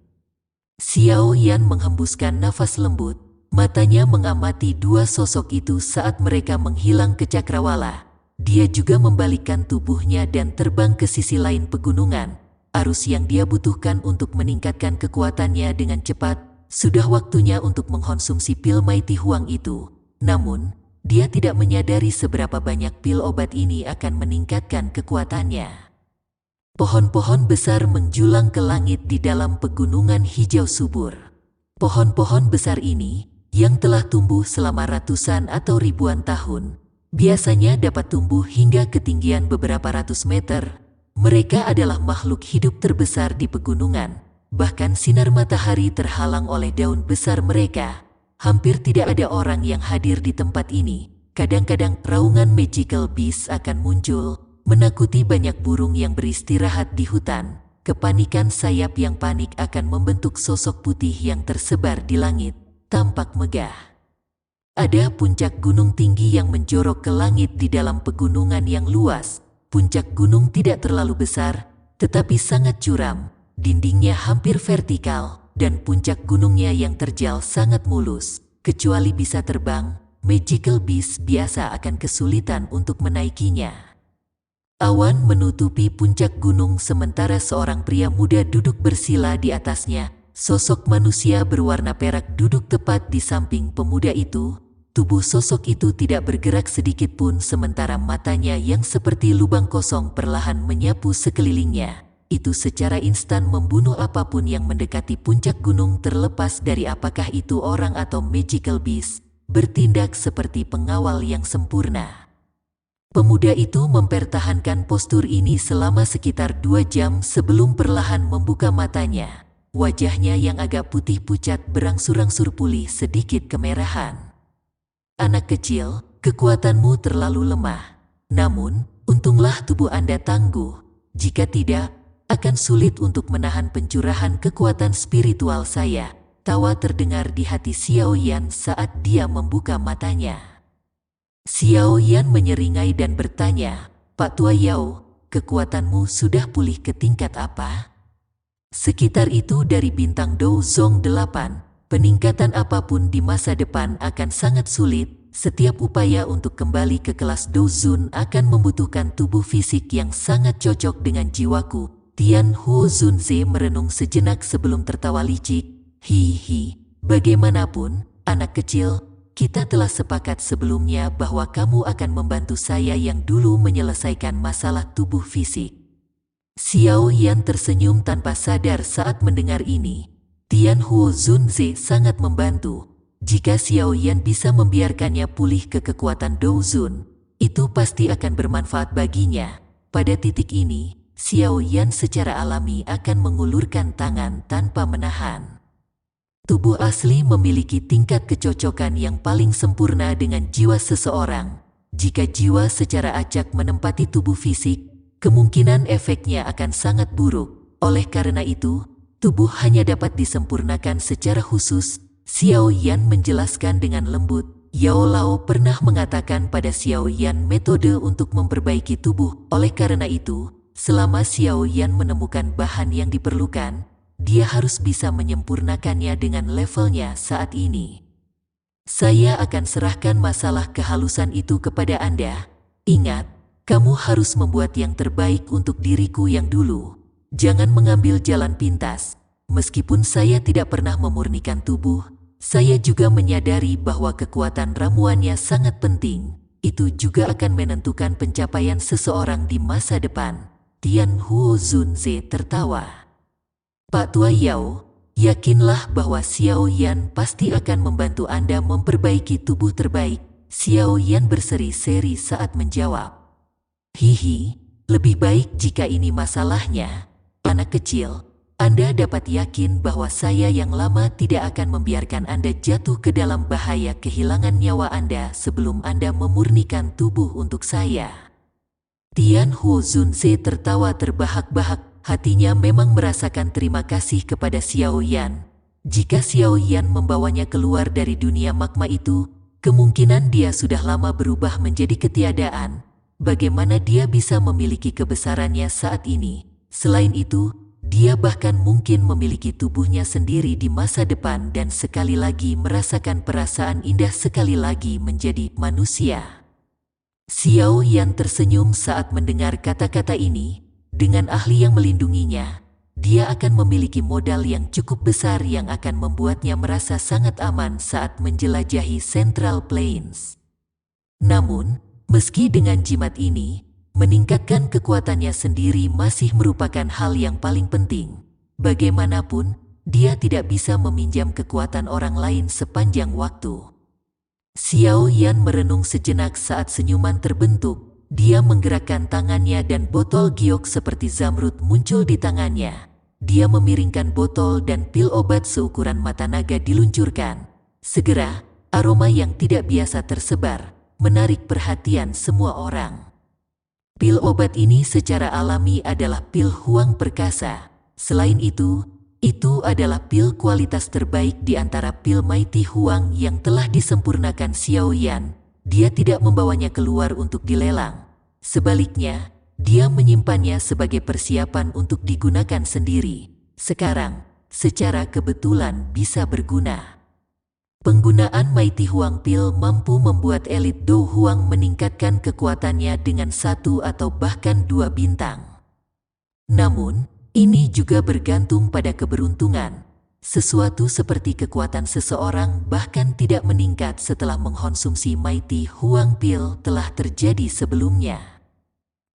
Speaker 1: Xiao Yan menghembuskan nafas lembut. Matanya mengamati dua sosok itu saat mereka menghilang ke cakrawala. Dia juga membalikkan tubuhnya dan terbang ke sisi lain pegunungan. Arus yang dia butuhkan untuk meningkatkan kekuatannya dengan cepat. Sudah waktunya untuk mengkonsumsi pil Mighty Huang itu. Namun, dia tidak menyadari seberapa banyak pil obat ini akan meningkatkan kekuatannya. Pohon-pohon besar menjulang ke langit di dalam pegunungan hijau subur. Pohon-pohon besar ini, yang telah tumbuh selama ratusan atau ribuan tahun, biasanya dapat tumbuh hingga ketinggian beberapa ratus meter. Mereka adalah makhluk hidup terbesar di pegunungan. Bahkan sinar matahari terhalang oleh daun besar mereka. Hampir tidak ada orang yang hadir di tempat ini. Kadang-kadang raungan magical beast akan muncul, menakuti banyak burung yang beristirahat di hutan. Kepanikan sayap yang panik akan membentuk sosok putih yang tersebar di langit. Tampak megah. Ada puncak gunung tinggi yang menjorok ke langit di dalam pegunungan yang luas. Puncak gunung tidak terlalu besar, tetapi sangat curam. Dindingnya hampir vertikal, dan puncak gunungnya yang terjal sangat mulus. Kecuali bisa terbang, Magical Beast biasa akan kesulitan untuk menaikinya. Awan menutupi puncak gunung sementara seorang pria muda duduk bersila di atasnya. Sosok manusia berwarna perak duduk tepat di samping pemuda itu. Tubuh sosok itu tidak bergerak sedikit pun sementara matanya yang seperti lubang kosong perlahan menyapu sekelilingnya. Itu secara instan membunuh apapun yang mendekati puncak gunung terlepas dari apakah itu orang atau Magical Beast. Bertindak seperti pengawal yang sempurna. Pemuda itu mempertahankan postur ini selama sekitar 2 jam sebelum perlahan membuka matanya. Wajahnya yang agak putih pucat berangsur-angsur pulih sedikit kemerahan. Anak kecil, kekuatanmu terlalu lemah. Namun, untunglah tubuh Anda tangguh. Jika tidak, akan sulit untuk menahan pencurahan kekuatan spiritual saya. Tawa terdengar di hati Xiao Yan saat dia membuka matanya. Xiao Yan menyeringai dan bertanya, "Pak Tua Yao, kekuatanmu sudah pulih ke tingkat apa?" "Sekitar itu dari bintang Dou Zong 8. Peningkatan apapun di masa depan akan sangat sulit. Setiap upaya untuk kembali ke kelas Dou Zun akan membutuhkan tubuh fisik yang sangat cocok dengan jiwaku." Tian Huo Zunze merenung sejenak sebelum tertawa licik. "Hihi, bagaimanapun, anak kecil, kita telah sepakat sebelumnya bahwa kamu akan membantu saya yang dulu menyelesaikan masalah tubuh fisik." Xiao Yan tersenyum tanpa sadar saat mendengar ini. Tian Huo Zunze sangat membantu. Jika Xiao Yan bisa membiarkannya pulih ke kekuatan Dou Zun, itu pasti akan bermanfaat baginya. Pada titik ini, Xiao Yan secara alami akan mengulurkan tangan tanpa menahan. Tubuh asli memiliki tingkat kecocokan yang paling sempurna dengan jiwa seseorang. Jika jiwa secara acak menempati tubuh fisik, kemungkinan efeknya akan sangat buruk. Oleh karena itu, tubuh hanya dapat disempurnakan secara khusus. Xiao Yan menjelaskan dengan lembut. Yao Lao pernah mengatakan pada Xiao Yan metode untuk memperbaiki tubuh. Oleh karena itu, selama Xiao Yan menemukan bahan yang diperlukan, dia harus bisa menyempurnakannya dengan levelnya saat ini. Saya akan serahkan masalah kehalusan itu kepada Anda. Ingat, kamu harus membuat yang terbaik untuk diriku yang dulu. Jangan mengambil jalan pintas. Meskipun saya tidak pernah memurnikan tubuh, saya juga menyadari bahwa kekuatan ramuannya sangat penting. Itu juga akan menentukan pencapaian seseorang di masa depan. Tian Huo Zunze tertawa. "Pak Tua Yao, yakinlah bahwa Xiao Yan pasti akan membantu Anda memperbaiki tubuh terbaik." Xiao Yan berseri-seri saat menjawab. "Hihi, lebih baik jika ini masalahnya. Anak kecil, Anda dapat yakin bahwa saya yang lama tidak akan membiarkan Anda jatuh ke dalam bahaya kehilangan nyawa Anda sebelum Anda memurnikan tubuh untuk saya." Tian Huo Zunze tertawa terbahak-bahak. Hatinya memang merasakan terima kasih kepada Xiao Yan. Jika Xiao Yan membawanya keluar dari dunia magma itu, kemungkinan dia sudah lama berubah menjadi ketiadaan. Bagaimana dia bisa memiliki kebesarannya saat ini? Selain itu, dia bahkan mungkin memiliki tubuhnya sendiri di masa depan dan sekali lagi merasakan perasaan indah sekali lagi menjadi manusia. Xiao Yan tersenyum saat mendengar kata-kata ini. Dengan ahli yang melindunginya, dia akan memiliki modal yang cukup besar yang akan membuatnya merasa sangat aman saat menjelajahi Central Plains. Namun, meski dengan jimat ini, meningkatkan kekuatannya sendiri masih merupakan hal yang paling penting. Bagaimanapun, dia tidak bisa meminjam kekuatan orang lain sepanjang waktu. Xiao Yan merenung sejenak saat senyuman terbentuk. Dia menggerakkan tangannya dan botol giok seperti zamrud muncul di tangannya. Dia memiringkan botol dan pil obat seukuran mata naga diluncurkan. Segera, aroma yang tidak biasa tersebar, menarik perhatian semua orang. Pil obat ini secara alami adalah pil Huang Perkasa. Selain itu, Itu adalah pil kualitas terbaik di antara pil Mighty Huang yang telah disempurnakan Xiao Yan. Dia tidak membawanya keluar untuk dilelang. Sebaliknya, dia menyimpannya sebagai persiapan untuk digunakan sendiri. Sekarang, secara kebetulan bisa berguna. Penggunaan Mighty Huang Pil mampu membuat elit Do Huang meningkatkan kekuatannya dengan 1 atau bahkan 2 bintang. Namun, ini juga bergantung pada keberuntungan. Sesuatu seperti kekuatan seseorang bahkan tidak meningkat setelah mengkonsumsi Mighty Huang Pil telah terjadi sebelumnya.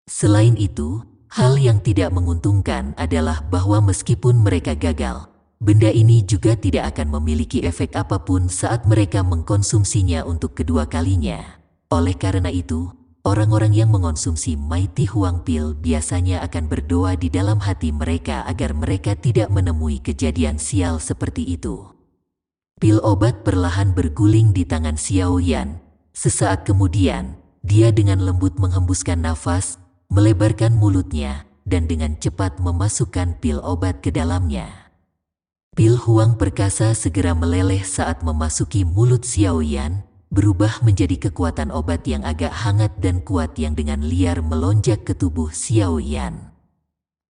Speaker 1: Selain itu, hal yang tidak menguntungkan adalah bahwa meskipun mereka gagal, benda ini juga tidak akan memiliki efek apapun saat mereka mengkonsumsinya untuk kedua kalinya. Oleh karena itu, orang-orang yang mengonsumsi Mighty Huang Pil biasanya akan berdoa di dalam hati mereka agar mereka tidak menemui kejadian sial seperti itu. Pil obat perlahan berguling di tangan Xiao Yan. Sesaat kemudian, dia dengan lembut menghembuskan nafas, melebarkan mulutnya, dan dengan cepat memasukkan pil obat ke dalamnya. Pil Huang perkasa segera meleleh saat memasuki mulut Xiao Yan, berubah menjadi kekuatan obat yang agak hangat dan kuat yang dengan liar melonjak ke tubuh Xiao Yan.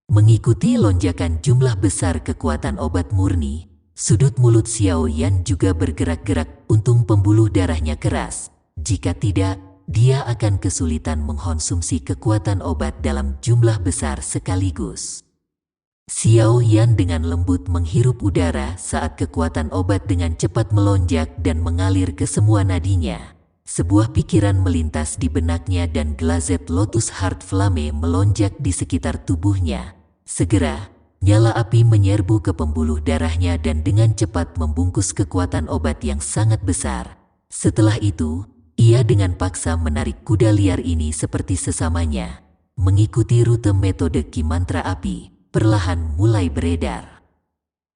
Speaker 1: Mengikuti lonjakan jumlah besar kekuatan obat murni, sudut mulut Xiao Yan juga bergerak-gerak. Untung pembuluh darahnya keras. Jika tidak, dia akan kesulitan mengkonsumsi kekuatan obat dalam jumlah besar sekaligus. Xiao Yan dengan lembut menghirup udara saat kekuatan obat dengan cepat melonjak dan mengalir ke semua nadinya. Sebuah pikiran melintas di benaknya dan Glazed Lotus Heart Flame melonjak di sekitar tubuhnya. Segera, nyala api menyerbu ke pembuluh darahnya dan dengan cepat membungkus kekuatan obat yang sangat besar. Setelah itu, ia dengan paksa menarik kuda liar ini seperti sesamanya. Mengikuti rute metode Ki Mantra Api, perlahan mulai beredar.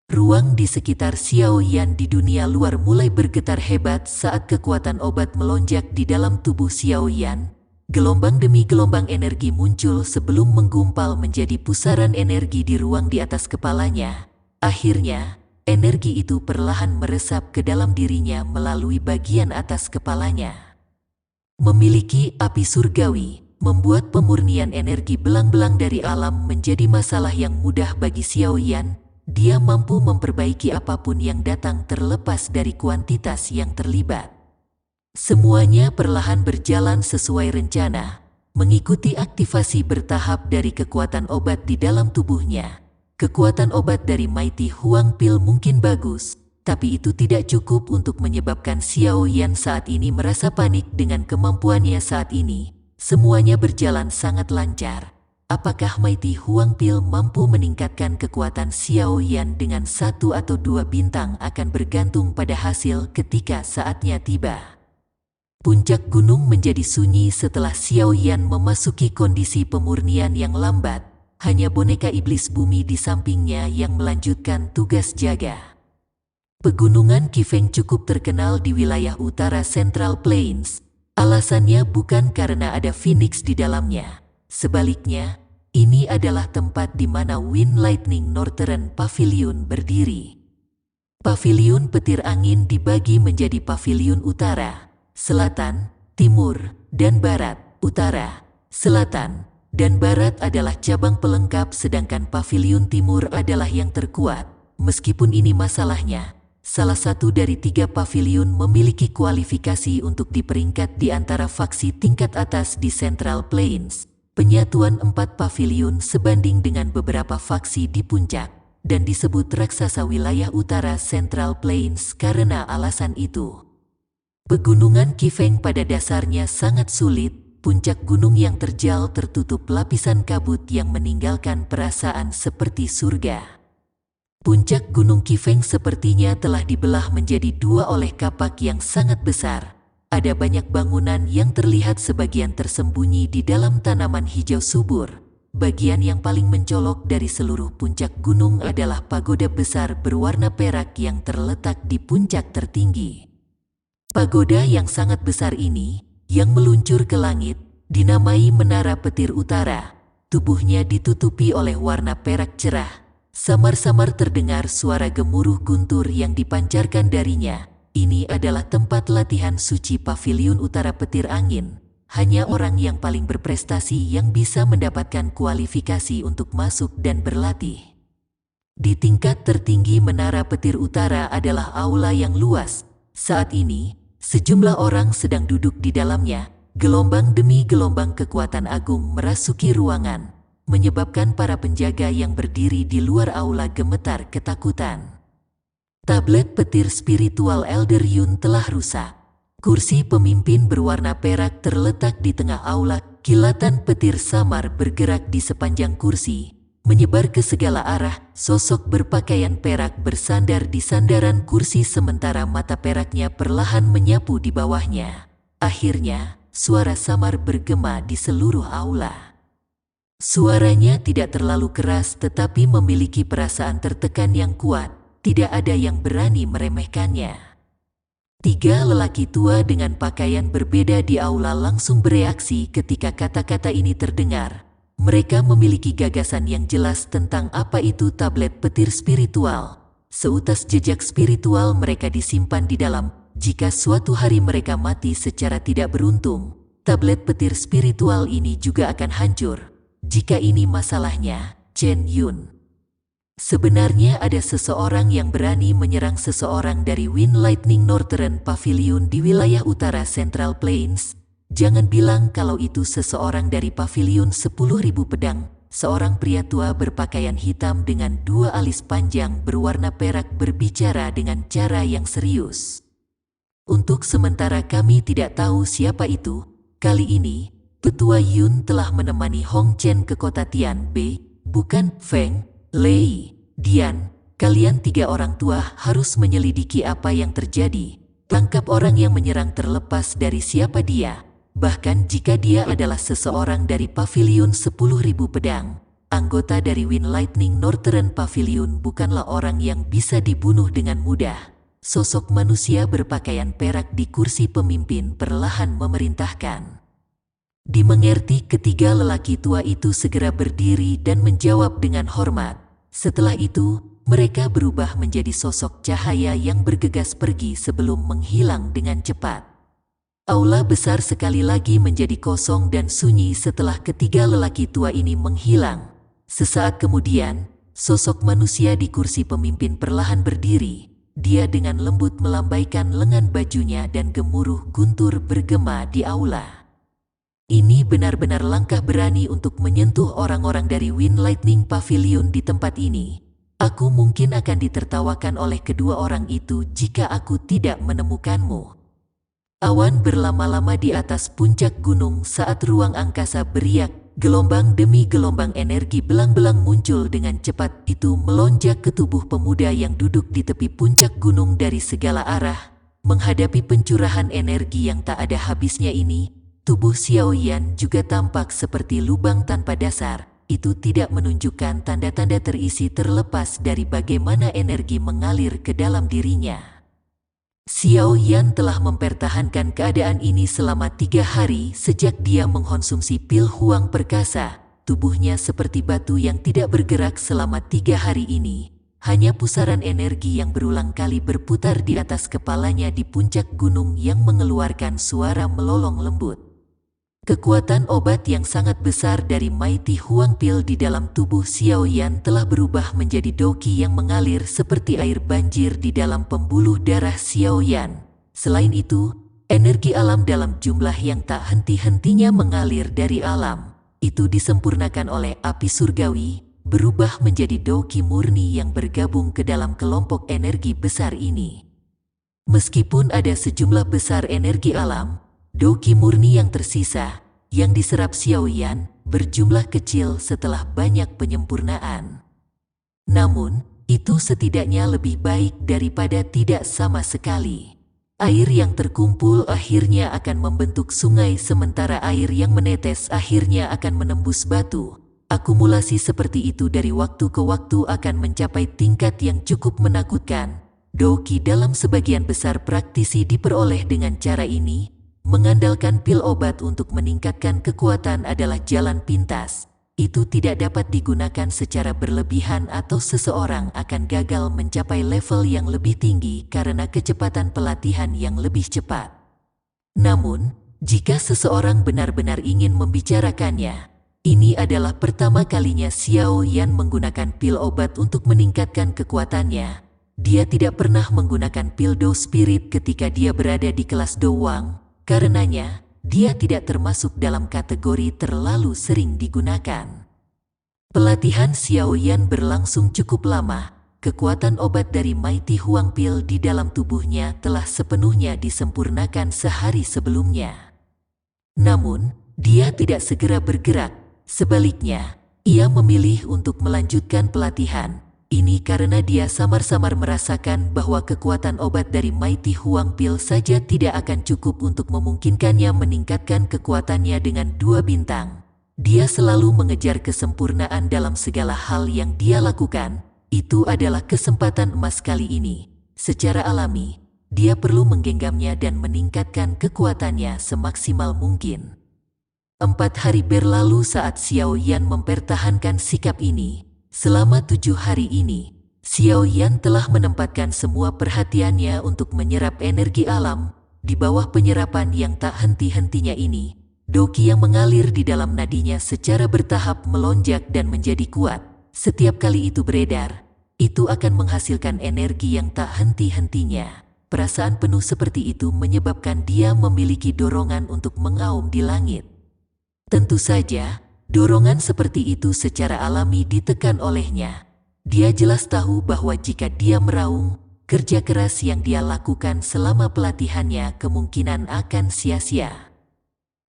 Speaker 1: Ruang di sekitar Xiao Yan di dunia luar mulai bergetar hebat saat kekuatan obat melonjak di dalam tubuh Xiao Yan. Gelombang demi gelombang energi muncul sebelum menggumpal menjadi pusaran energi di ruang di atas kepalanya. Akhirnya, energi itu perlahan meresap ke dalam dirinya melalui bagian atas kepalanya. Memiliki api surgawi membuat pemurnian energi belang-belang dari alam menjadi masalah yang mudah bagi Xiao Yan. Dia mampu memperbaiki apapun yang datang terlepas dari kuantitas yang terlibat. Semuanya perlahan berjalan sesuai rencana, mengikuti aktivasi bertahap dari kekuatan obat di dalam tubuhnya. Kekuatan obat dari Mighty Huang Pil mungkin bagus, tapi itu tidak cukup untuk menyebabkan Xiao Yan saat ini merasa panik dengan kemampuannya saat ini. Semuanya berjalan sangat lancar. Apakah Mighty Huang Pil mampu meningkatkan kekuatan Xiao Yan dengan 1 atau 2 bintang akan bergantung pada hasil ketika saatnya tiba. Puncak gunung menjadi sunyi setelah Xiao Yan memasuki kondisi pemurnian yang lambat. Hanya boneka iblis bumi di sampingnya yang melanjutkan tugas jaga. Pegunungan Qifeng cukup terkenal di wilayah utara Central Plains. Alasannya bukan karena ada Phoenix di dalamnya. Sebaliknya, ini adalah tempat di mana Wind Lightning Northern Pavilion berdiri. Pavilion petir angin dibagi menjadi pavilion utara, selatan, timur, dan barat. Utara, selatan, dan barat adalah cabang pelengkap sedangkan pavilion timur adalah yang terkuat. Meskipun ini masalahnya, salah satu dari 3 pavilion memiliki kualifikasi untuk diperingkat di antara faksi tingkat atas di Central Plains. Penyatuan 4 pavilion sebanding dengan beberapa faksi di puncak, dan disebut raksasa wilayah utara Central Plains karena alasan itu. Pegunungan Qifeng pada dasarnya sangat sulit. Puncak gunung yang terjal tertutup lapisan kabut yang meninggalkan perasaan seperti surga. Puncak Gunung Qifeng sepertinya telah dibelah menjadi 2 oleh kapak yang sangat besar. Ada banyak bangunan yang terlihat sebagian tersembunyi di dalam tanaman hijau subur. Bagian yang paling mencolok dari seluruh puncak gunung adalah pagoda besar berwarna perak yang terletak di puncak tertinggi. Pagoda yang sangat besar ini, yang meluncur ke langit, dinamai Menara Petir Utara. Tubuhnya ditutupi oleh warna perak cerah. samar-samar terdengar suara gemuruh guntur yang dipancarkan darinya. Ini adalah tempat latihan suci Paviliun Utara Petir Angin. Hanya orang yang paling berprestasi yang bisa mendapatkan kualifikasi untuk masuk dan berlatih. Di tingkat tertinggi Menara Petir Utara adalah aula yang luas. Saat ini, sejumlah orang sedang duduk di dalamnya. Gelombang demi gelombang kekuatan agung merasuki ruangan, menyebabkan para penjaga yang berdiri di luar aula gemetar ketakutan. Tablet petir spiritual Elder Yun telah rusak. Kursi pemimpin berwarna perak terletak di tengah aula. Kilatan petir samar bergerak di sepanjang kursi, menyebar ke segala arah. Sosok berpakaian perak bersandar di sandaran kursi sementara mata peraknya perlahan menyapu di bawahnya. Akhirnya, suara samar bergema di seluruh aula. Suaranya tidak terlalu keras tetapi memiliki perasaan tertekan yang kuat. Tidak ada yang berani meremehkannya. 3 lelaki tua dengan pakaian berbeda di aula langsung bereaksi ketika kata-kata ini terdengar. Mereka memiliki gagasan yang jelas tentang apa itu tablet petir spiritual. Seutas jejak spiritual mereka disimpan di dalam. Jika suatu hari mereka mati secara tidak beruntung, tablet petir spiritual ini juga akan hancur. Jika ini masalahnya, Chen Yun. Sebenarnya ada seseorang yang berani menyerang seseorang dari Wind Lightning Northern Pavilion di wilayah utara Central Plains. Jangan bilang kalau itu seseorang dari Pavilion 10.000 Pedang. Seorang pria tua berpakaian hitam dengan 2 alis panjang berwarna perak berbicara dengan cara yang serius. Untuk sementara kami tidak tahu siapa itu. Kali ini, Petua Yun telah menemani Hong Chen ke kota Tian Bei, bukan Feng, Lei, Dian. Kalian 3 orang tua harus menyelidiki apa yang terjadi. Tangkap orang yang menyerang terlepas dari siapa dia. Bahkan jika dia adalah seseorang dari Pavilion 10.000 Pedang. Anggota dari Wind Lightning Northern Pavilion bukanlah orang yang bisa dibunuh dengan mudah. Sosok manusia berpakaian perak di kursi pemimpin perlahan memerintahkan. Dimengerti, ketiga lelaki tua itu segera berdiri dan menjawab dengan hormat. Setelah itu, mereka berubah menjadi sosok cahaya yang bergegas pergi sebelum menghilang dengan cepat. Aula besar sekali lagi menjadi kosong dan sunyi setelah ketiga lelaki tua ini menghilang. Sesaat kemudian, sosok manusia di kursi pemimpin perlahan berdiri. Dia dengan lembut melambaikan lengan bajunya dan gemuruh guntur bergema di aula. Ini benar-benar langkah berani untuk menyentuh orang-orang dari Wind Lightning Pavilion di tempat ini. Aku mungkin akan ditertawakan oleh kedua orang itu jika aku tidak menemukanmu. Awan berlama-lama di atas puncak gunung saat ruang angkasa beriak. Gelombang demi gelombang energi belang-belang muncul dengan cepat. Itu melonjak ke tubuh pemuda yang duduk di tepi puncak gunung dari segala arah. Menghadapi pencurahan energi yang tak ada habisnya ini, tubuh Xiao Yan juga tampak seperti lubang tanpa dasar. Itu tidak menunjukkan tanda-tanda terisi terlepas dari bagaimana energi mengalir ke dalam dirinya. Xiao Yan telah mempertahankan keadaan ini selama 3 hari sejak dia mengkonsumsi pil Huang Perkasa. Tubuhnya seperti batu yang tidak bergerak selama 3 hari ini. Hanya pusaran energi yang berulang kali berputar di atas kepalanya di puncak gunung yang mengeluarkan suara melolong lembut. Kekuatan obat yang sangat besar dari Mighty Huang Pil di dalam tubuh Xiao Yan telah berubah menjadi doki yang mengalir seperti air banjir di dalam pembuluh darah Xiao Yan. Selain itu, energi alam dalam jumlah yang tak henti-hentinya mengalir dari alam. Itu disempurnakan oleh api surgawi, berubah menjadi doki murni yang bergabung ke dalam kelompok energi besar ini. Meskipun ada sejumlah besar energi alam, doki murni yang tersisa, yang diserap Xiao Yan, berjumlah kecil setelah banyak penyempurnaan. Namun, itu setidaknya lebih baik daripada tidak sama sekali. Air yang terkumpul akhirnya akan membentuk sungai sementara air yang menetes akhirnya akan menembus batu. Akumulasi seperti itu dari waktu ke waktu akan mencapai tingkat yang cukup menakutkan. Doki dalam sebagian besar praktisi diperoleh dengan cara ini. Mengandalkan pil obat untuk meningkatkan kekuatan adalah jalan pintas. itu tidak dapat digunakan secara berlebihan atau seseorang akan gagal mencapai level yang lebih tinggi karena kecepatan pelatihan yang lebih cepat. Namun, jika seseorang benar-benar ingin membicarakannya, ini adalah pertama kalinya Xiao Yan menggunakan pil obat untuk meningkatkan kekuatannya. Dia tidak pernah menggunakan pil Do Spirit ketika dia berada di kelas Do Wang, karenanya dia tidak termasuk dalam kategori terlalu sering digunakan. Pelatihan Xiao Yan berlangsung cukup lama. Kekuatan obat dari Mighty Huang Pil di dalam tubuhnya telah sepenuhnya disempurnakan sehari sebelumnya. Namun, dia tidak segera bergerak. Sebaliknya, ia memilih untuk melanjutkan pelatihan. Ini karena dia samar-samar merasakan bahwa kekuatan obat dari Mighty Huang Pil saja tidak akan cukup untuk memungkinkannya meningkatkan kekuatannya dengan 2 bintang. Dia selalu mengejar kesempurnaan dalam segala hal yang dia lakukan. Itu adalah kesempatan emas kali ini. Secara alami, dia perlu menggenggamnya dan meningkatkan kekuatannya semaksimal mungkin. 4 hari berlalu saat Xiao Yan mempertahankan sikap ini. Selama 7 hari ini, Xiao Yan telah menempatkan semua perhatiannya untuk menyerap energi alam. Di bawah penyerapan yang tak henti-hentinya ini, doki yang mengalir di dalam nadinya secara bertahap melonjak dan menjadi kuat. Setiap kali itu beredar, itu akan menghasilkan energi yang tak henti-hentinya. Perasaan penuh seperti itu menyebabkan dia memiliki dorongan untuk mengaum di langit. Tentu saja, dorongan seperti itu secara alami ditekan olehnya. Dia jelas tahu bahwa jika dia meraung, kerja keras yang dia lakukan selama pelatihannya kemungkinan akan sia-sia.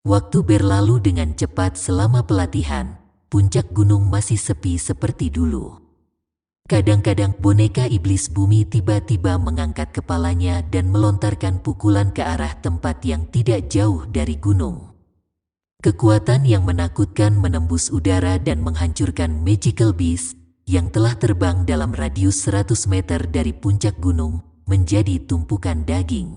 Speaker 1: Waktu berlalu dengan cepat selama pelatihan. Puncak gunung masih sepi seperti dulu. Kadang-kadang boneka iblis bumi tiba-tiba mengangkat kepalanya dan melontarkan pukulan ke arah tempat yang tidak jauh dari gunung. Kekuatan yang menakutkan menembus udara dan menghancurkan Magical Beast yang telah terbang dalam radius 100 meter dari puncak gunung menjadi tumpukan daging.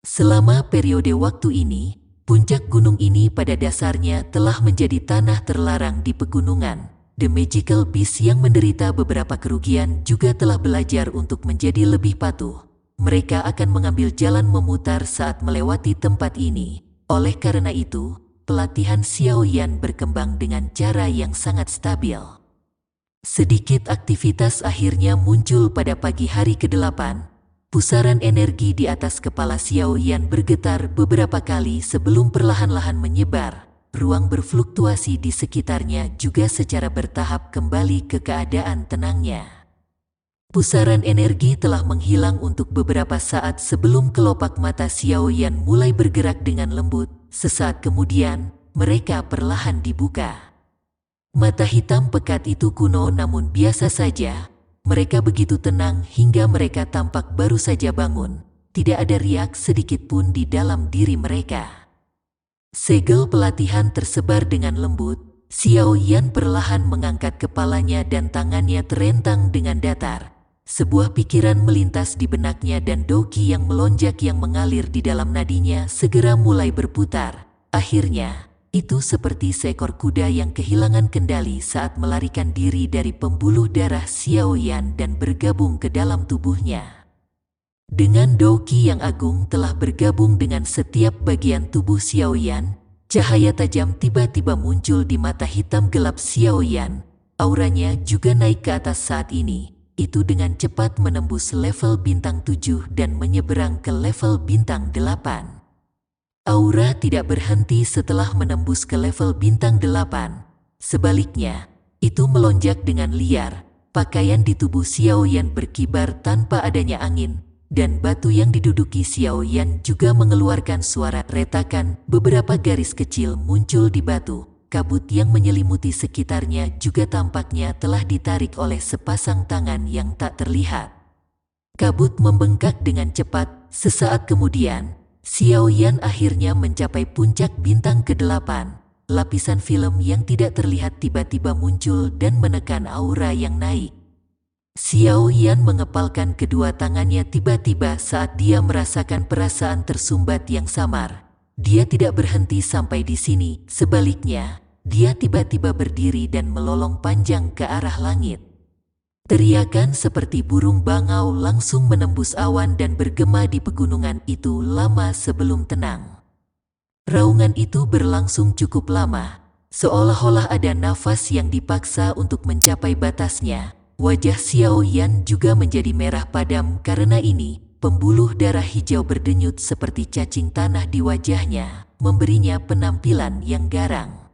Speaker 1: Selama periode waktu ini, puncak gunung ini pada dasarnya telah menjadi tanah terlarang di pegunungan. The Magical Beast yang menderita beberapa kerugian juga telah belajar untuk menjadi lebih patuh. Mereka akan mengambil jalan memutar saat melewati tempat ini. Oleh karena itu, pelatihan Xiao Yan berkembang dengan cara yang sangat stabil. Sedikit aktivitas akhirnya muncul pada pagi hari ke-8. Pusaran energi di atas kepala Xiao Yan bergetar beberapa kali sebelum perlahan-lahan menyebar. Ruang berfluktuasi di sekitarnya juga secara bertahap kembali ke keadaan tenangnya. Pusaran energi telah menghilang untuk beberapa saat sebelum kelopak mata Xiao Yan mulai bergerak dengan lembut. Sesaat kemudian, mereka perlahan dibuka. Mata hitam pekat itu kuno namun biasa saja. Mereka begitu tenang hingga mereka tampak baru saja bangun. Tidak ada riak sedikit pun di dalam diri mereka. Segel pelatihan tersebar dengan lembut. Xiao Yan perlahan mengangkat kepalanya dan tangannya terentang dengan datar. Sebuah pikiran melintas di benaknya dan doki yang melonjak yang mengalir di dalam nadinya segera mulai berputar. Akhirnya, itu seperti seekor kuda yang kehilangan kendali saat melarikan diri dari pembuluh darah Xiao Yan dan bergabung ke dalam tubuhnya. Dengan doki yang agung telah bergabung dengan setiap bagian tubuh Xiao Yan, cahaya tajam tiba-tiba muncul di mata hitam gelap Xiao Yan. Auranya juga naik ke atas saat ini. Itu dengan cepat menembus level bintang 7 dan menyeberang ke level bintang 8. Aura tidak berhenti setelah menembus ke level bintang 8. Sebaliknya, itu melonjak dengan liar. Pakaian di tubuh Xiao Yan berkibar tanpa adanya angin, dan batu yang diduduki Xiao Yan juga mengeluarkan suara retakan. Beberapa garis kecil muncul di batu. Kabut yang menyelimuti sekitarnya juga tampaknya telah ditarik oleh sepasang tangan yang tak terlihat. Kabut membengkak dengan cepat. Sesaat kemudian, Xiao Yan akhirnya mencapai puncak bintang ke-8. Lapisan film yang tidak terlihat tiba-tiba muncul dan menekan aura yang naik. Xiao Yan mengepalkan kedua tangannya tiba-tiba saat dia merasakan perasaan tersumbat yang samar. Dia tidak berhenti sampai di sini. Sebaliknya, dia tiba-tiba berdiri dan melolong panjang ke arah langit. Teriakan seperti burung bangau langsung menembus awan dan bergema di pegunungan itu lama sebelum tenang. Raungan itu berlangsung cukup lama, seolah-olah ada nafas yang dipaksa untuk mencapai batasnya. Wajah Xiao Yan juga menjadi merah padam karena ini. Pembuluh darah hijau berdenyut seperti cacing tanah di wajahnya, memberinya penampilan yang garang.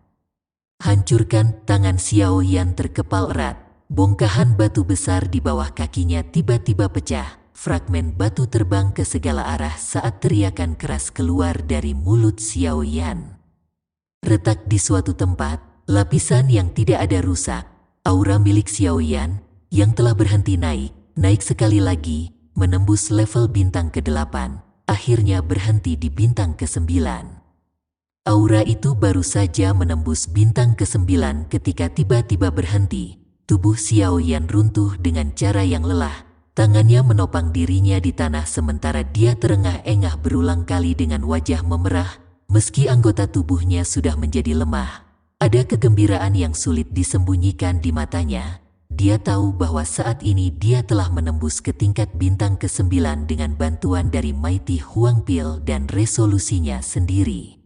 Speaker 1: Hancurkan! Tangan Xiao Yan terkepal erat. Bongkahan batu besar di bawah kakinya tiba-tiba pecah. Fragmen batu terbang ke segala arah saat teriakan keras keluar dari mulut Xiao Yan. Retak di suatu tempat, lapisan yang tidak ada rusak. Aura milik Xiao Yan yang telah berhenti naik sekali lagi, menembus level bintang ke-8, akhirnya berhenti di bintang ke-9. Aura itu baru saja menembus bintang ke-9 ketika tiba-tiba berhenti. Tubuh Xiao Yan runtuh dengan cara yang lelah. Tangannya menopang dirinya di tanah sementara dia terengah-engah berulang kali dengan wajah memerah. Meski anggota tubuhnya sudah menjadi lemah, ada kegembiraan yang sulit disembunyikan di matanya. Dia tahu bahwa saat ini dia telah menembus ke tingkat bintang ke-9 dengan bantuan dari Mighty Huang Pil dan resolusinya sendiri.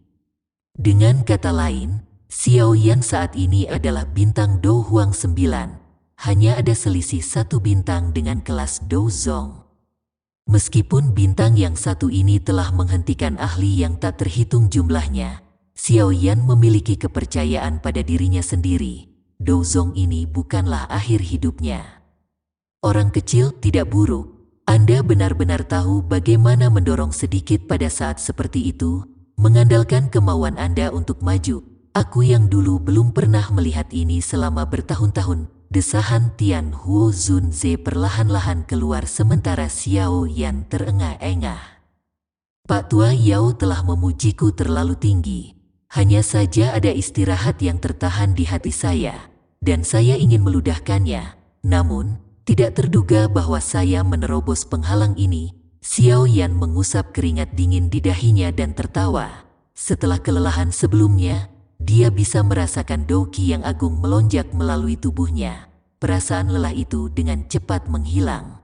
Speaker 1: Dengan kata lain, Xiao Yan saat ini adalah bintang Dou Huang 9. Hanya ada selisih satu bintang dengan kelas Dou Zong. Meskipun bintang yang satu ini telah menghentikan ahli yang tak terhitung jumlahnya, Xiao Yan memiliki kepercayaan pada dirinya sendiri. Dou Zong ini bukanlah akhir hidupnya. Orang kecil tidak buruk. Anda benar-benar tahu bagaimana mendorong sedikit pada saat seperti itu, mengandalkan kemauan Anda untuk maju. Aku yang dulu belum pernah melihat ini selama bertahun-tahun. Desahan Tian Huo Zun Ze perlahan-lahan keluar sementara Xiao Yan terengah-engah. Pak Tua Yao telah memujiku terlalu tinggi. Hanya saja ada istirahat yang tertahan di hati saya. Dan saya ingin meludahkannya, namun tidak terduga bahwa saya menerobos penghalang ini. Xiao Yan mengusap keringat dingin di dahinya dan tertawa. Setelah kelelahan sebelumnya, dia bisa merasakan Dou Qi yang agung melonjak melalui tubuhnya. Perasaan lelah itu dengan cepat menghilang.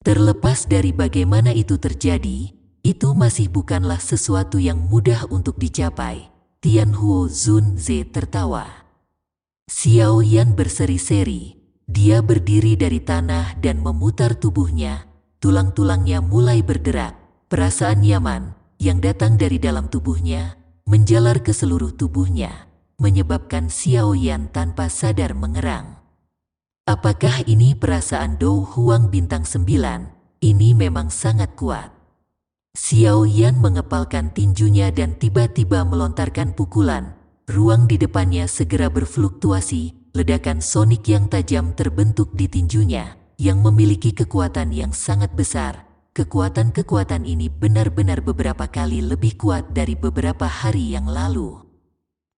Speaker 1: Terlepas dari bagaimana itu terjadi, itu masih bukanlah sesuatu yang mudah untuk dicapai. Tian Huo Zun Ze tertawa. Xiao Yan berseri-seri. Dia berdiri dari tanah dan memutar tubuhnya. Tulang-tulangnya mulai bergerak. Perasaan nyaman yang datang dari dalam tubuhnya menjalar ke seluruh tubuhnya, menyebabkan Xiao Yan tanpa sadar mengerang. Apakah ini perasaan Dou Huang bintang 9? Ini memang sangat kuat. Xiao Yan mengepalkan tinjunya dan tiba-tiba melontarkan pukulan. Ruang di depannya segera berfluktuasi, ledakan sonik yang tajam terbentuk di tinjunya, yang memiliki kekuatan yang sangat besar. Kekuatan-kekuatan ini benar-benar beberapa kali lebih kuat dari beberapa hari yang lalu.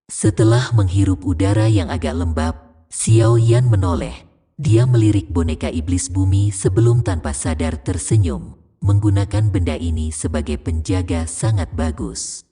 Speaker 1: Setelah menghirup udara yang agak lembab, Xiao Yan menoleh. Dia melirik boneka iblis bumi sebelum tanpa sadar tersenyum, menggunakan benda ini sebagai penjaga sangat bagus.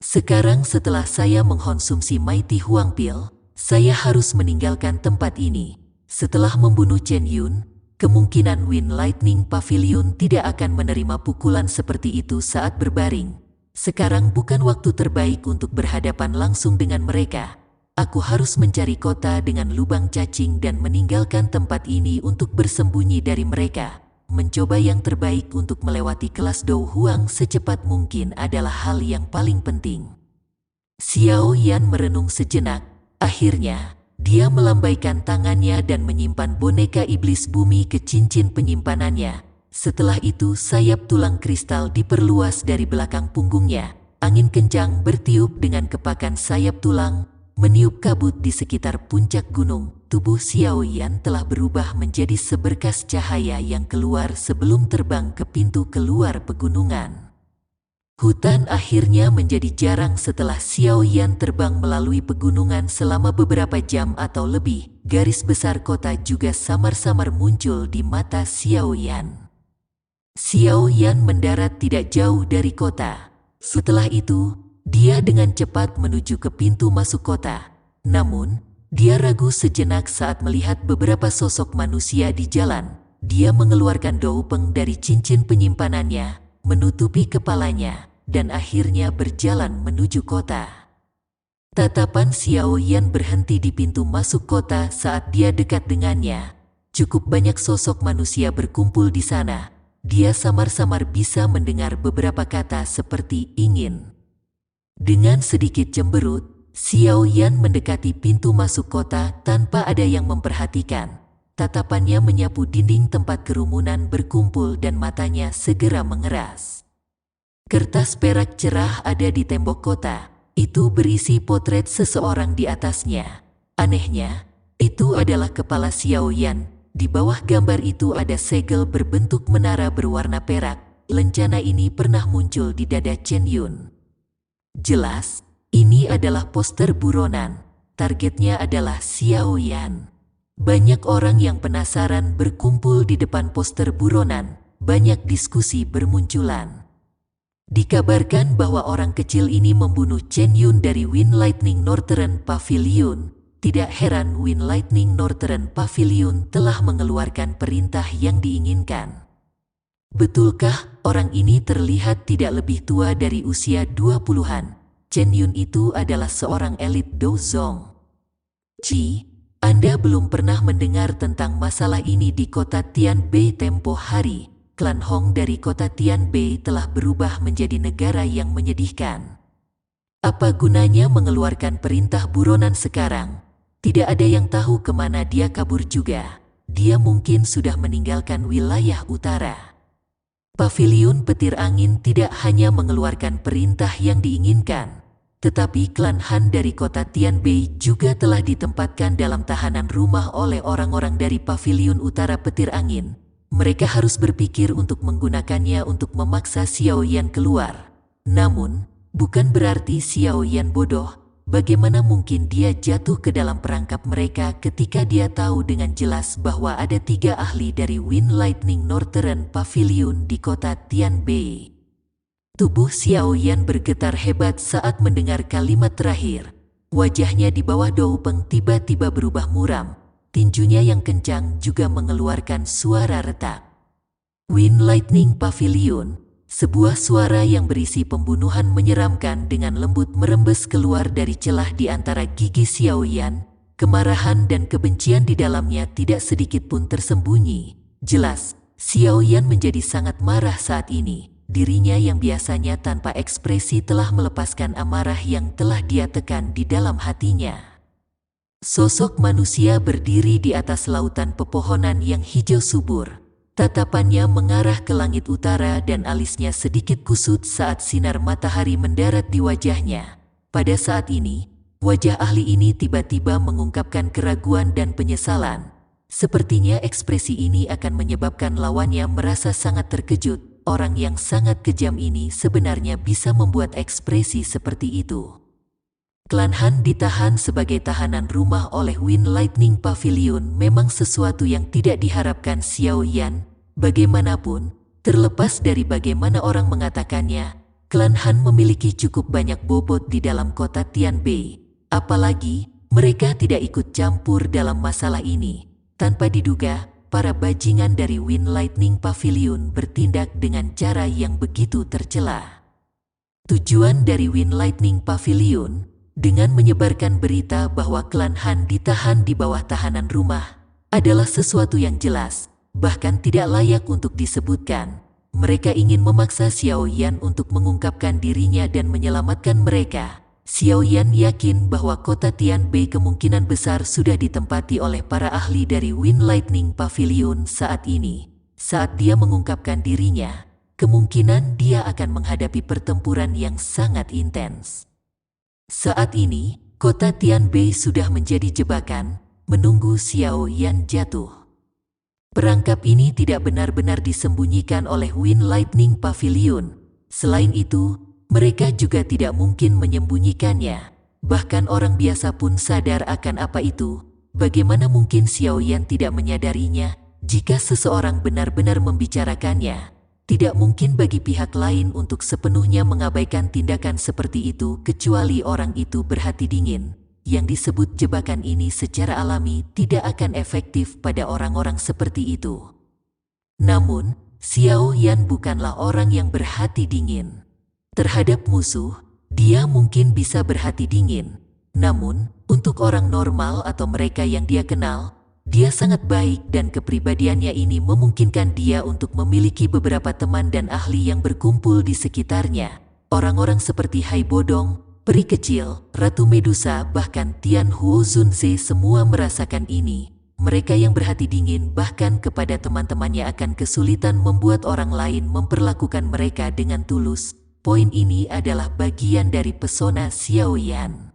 Speaker 1: Sekarang setelah saya mengkonsumsi Mighty Huang Pil, saya harus meninggalkan tempat ini. Setelah membunuh Chen Yun, kemungkinan Wind Lightning Pavilion tidak akan menerima pukulan seperti itu saat berbaring. Sekarang bukan waktu terbaik untuk berhadapan langsung dengan mereka. Aku harus mencari kota dengan lubang cacing dan meninggalkan tempat ini untuk bersembunyi dari mereka. Mencoba yang terbaik untuk melewati kelas Dou Huang secepat mungkin adalah hal yang paling penting. Xiao Yan merenung sejenak. Akhirnya, dia melambaikan tangannya dan menyimpan boneka iblis bumi ke cincin penyimpanannya. Setelah itu sayap tulang kristal diperluas dari belakang punggungnya. Angin kencang bertiup dengan kepakan sayap tulang, meniup kabut di sekitar puncak gunung. Tubuh Xiao Yan telah berubah menjadi seberkas cahaya yang keluar sebelum terbang ke pintu keluar pegunungan. Hutan akhirnya menjadi jarang setelah Xiao Yan terbang melalui pegunungan selama beberapa jam atau lebih. Garis besar kota juga samar-samar muncul di mata Xiao Yan. Xiao Yan mendarat tidak jauh dari kota. Setelah itu, Dia dengan cepat menuju ke pintu masuk kota. Namun, dia ragu sejenak saat melihat beberapa sosok manusia di jalan. Dia mengeluarkan doupeng dari cincin penyimpanannya, menutupi kepalanya, dan akhirnya berjalan menuju kota. Tatapan Xiao Yan berhenti di pintu masuk kota saat dia dekat dengannya. Cukup banyak sosok manusia berkumpul di sana. Dia samar-samar bisa mendengar beberapa kata seperti ingin. Dengan sedikit cemberut, Xiao Yan mendekati pintu masuk kota tanpa ada yang memperhatikan. Tatapannya menyapu dinding tempat kerumunan berkumpul dan matanya segera mengeras. Kertas perak cerah ada di tembok kota. Itu berisi potret seseorang di atasnya. Anehnya, itu adalah kepala Xiao Yan. Di bawah gambar itu ada segel berbentuk menara berwarna perak. Lencana ini pernah muncul di dada Chen Yun. Jelas, ini adalah poster buronan. Targetnya adalah Xiao Yan. Banyak orang yang penasaran berkumpul di depan poster buronan. Banyak diskusi bermunculan. Dikabarkan bahwa orang kecil ini membunuh Chen Yun dari Wind Lightning Northern Pavilion. Tidak heran Wind Lightning Northern Pavilion telah mengeluarkan perintah yang diinginkan. Betulkah orang ini terlihat tidak lebih tua dari usia 20-an? Chen Yun itu adalah seorang elit Dozong. Ci, Anda belum pernah mendengar tentang masalah ini di kota Tianbei tempo hari. Klan Hong dari kota Tianbei telah berubah menjadi negara yang menyedihkan. Apa gunanya mengeluarkan perintah buronan sekarang? Tidak ada yang tahu kemana dia kabur juga. Dia mungkin sudah meninggalkan wilayah utara. Pavilion Petir Angin tidak hanya mengeluarkan perintah yang diinginkan, tetapi klan Han dari kota Tianbei juga telah ditempatkan dalam tahanan rumah oleh orang-orang dari Pavilion Utara Petir Angin. Mereka harus berpikir untuk menggunakannya untuk memaksa Xiao Yan keluar. Namun, bukan berarti Xiao Yan bodoh. Bagaimana mungkin dia jatuh ke dalam perangkap mereka ketika dia tahu dengan jelas bahwa ada 3 ahli dari Wind Lightning Northern Pavilion di kota Tianbei. Tubuh Xiao Yan bergetar hebat saat mendengar kalimat terakhir. Wajahnya di bawah doupeng tiba-tiba berubah muram. Tinjunya yang kencang juga mengeluarkan suara retak. Wind Lightning Pavilion, sebuah suara yang berisi pembunuhan menyeramkan dengan lembut merembes keluar dari celah di antara gigi Xiao Yan. Kemarahan dan kebencian di dalamnya tidak sedikit pun tersembunyi. Jelas, Xiao Yan menjadi sangat marah saat ini. Dirinya yang biasanya tanpa ekspresi telah melepaskan amarah yang telah dia tekan di dalam hatinya. Sosok manusia berdiri di atas lautan pepohonan yang hijau subur. Tatapannya mengarah ke langit utara dan alisnya sedikit kusut saat sinar matahari mendarat di wajahnya. Pada saat ini, wajah ahli ini tiba-tiba mengungkapkan keraguan dan penyesalan. Sepertinya ekspresi ini akan menyebabkan lawannya merasa sangat terkejut. Orang yang sangat kejam ini sebenarnya bisa membuat ekspresi seperti itu. Klan Han ditahan sebagai tahanan rumah oleh Wind Lightning Pavilion memang sesuatu yang tidak diharapkan Xiao Yan. Bagaimanapun, terlepas dari bagaimana orang mengatakannya, klan Han memiliki cukup banyak bobot di dalam kota Tianbei. Apalagi, mereka tidak ikut campur dalam masalah ini. Tanpa diduga, para bajingan dari Wind Lightning Pavilion bertindak dengan cara yang begitu tercela. Tujuan dari Wind Lightning Pavilion dengan menyebarkan berita bahwa klan Han ditahan di bawah tahanan rumah adalah sesuatu yang jelas, bahkan tidak layak untuk disebutkan. Mereka ingin memaksa Xiao Yan untuk mengungkapkan dirinya dan menyelamatkan mereka. Xiao Yan yakin bahwa kota Tianbei kemungkinan besar sudah ditempati oleh para ahli dari Wind Lightning Pavilion saat ini. Saat dia mengungkapkan dirinya, kemungkinan dia akan menghadapi pertempuran yang sangat intens. Saat ini, kota Tianbei sudah menjadi jebakan, menunggu Xiao Yan jatuh. Perangkap ini tidak benar-benar disembunyikan oleh Wind Lightning Pavilion. Selain itu, mereka juga tidak mungkin menyembunyikannya. Bahkan orang biasa pun sadar akan apa itu. Bagaimana mungkin Xiao Yan tidak menyadarinya jika seseorang benar-benar membicarakannya? Tidak mungkin bagi pihak lain untuk sepenuhnya mengabaikan tindakan seperti itu kecuali orang itu berhati dingin. Yang disebut jebakan ini secara alami tidak akan efektif pada orang-orang seperti itu. Namun, Xiao Yan bukanlah orang yang berhati dingin. Terhadap musuh, dia mungkin bisa berhati dingin. Namun, untuk orang normal atau mereka yang dia kenal, dia sangat baik dan kepribadiannya ini memungkinkan dia untuk memiliki beberapa teman dan ahli yang berkumpul di sekitarnya. Orang-orang seperti Hai Bodong, Peri Kecil, Ratu Medusa, bahkan Tian Huo Zunze semua merasakan ini. Mereka yang berhati dingin bahkan kepada teman-temannya akan kesulitan membuat orang lain memperlakukan mereka dengan tulus. Poin ini adalah bagian dari pesona Xiao Yan.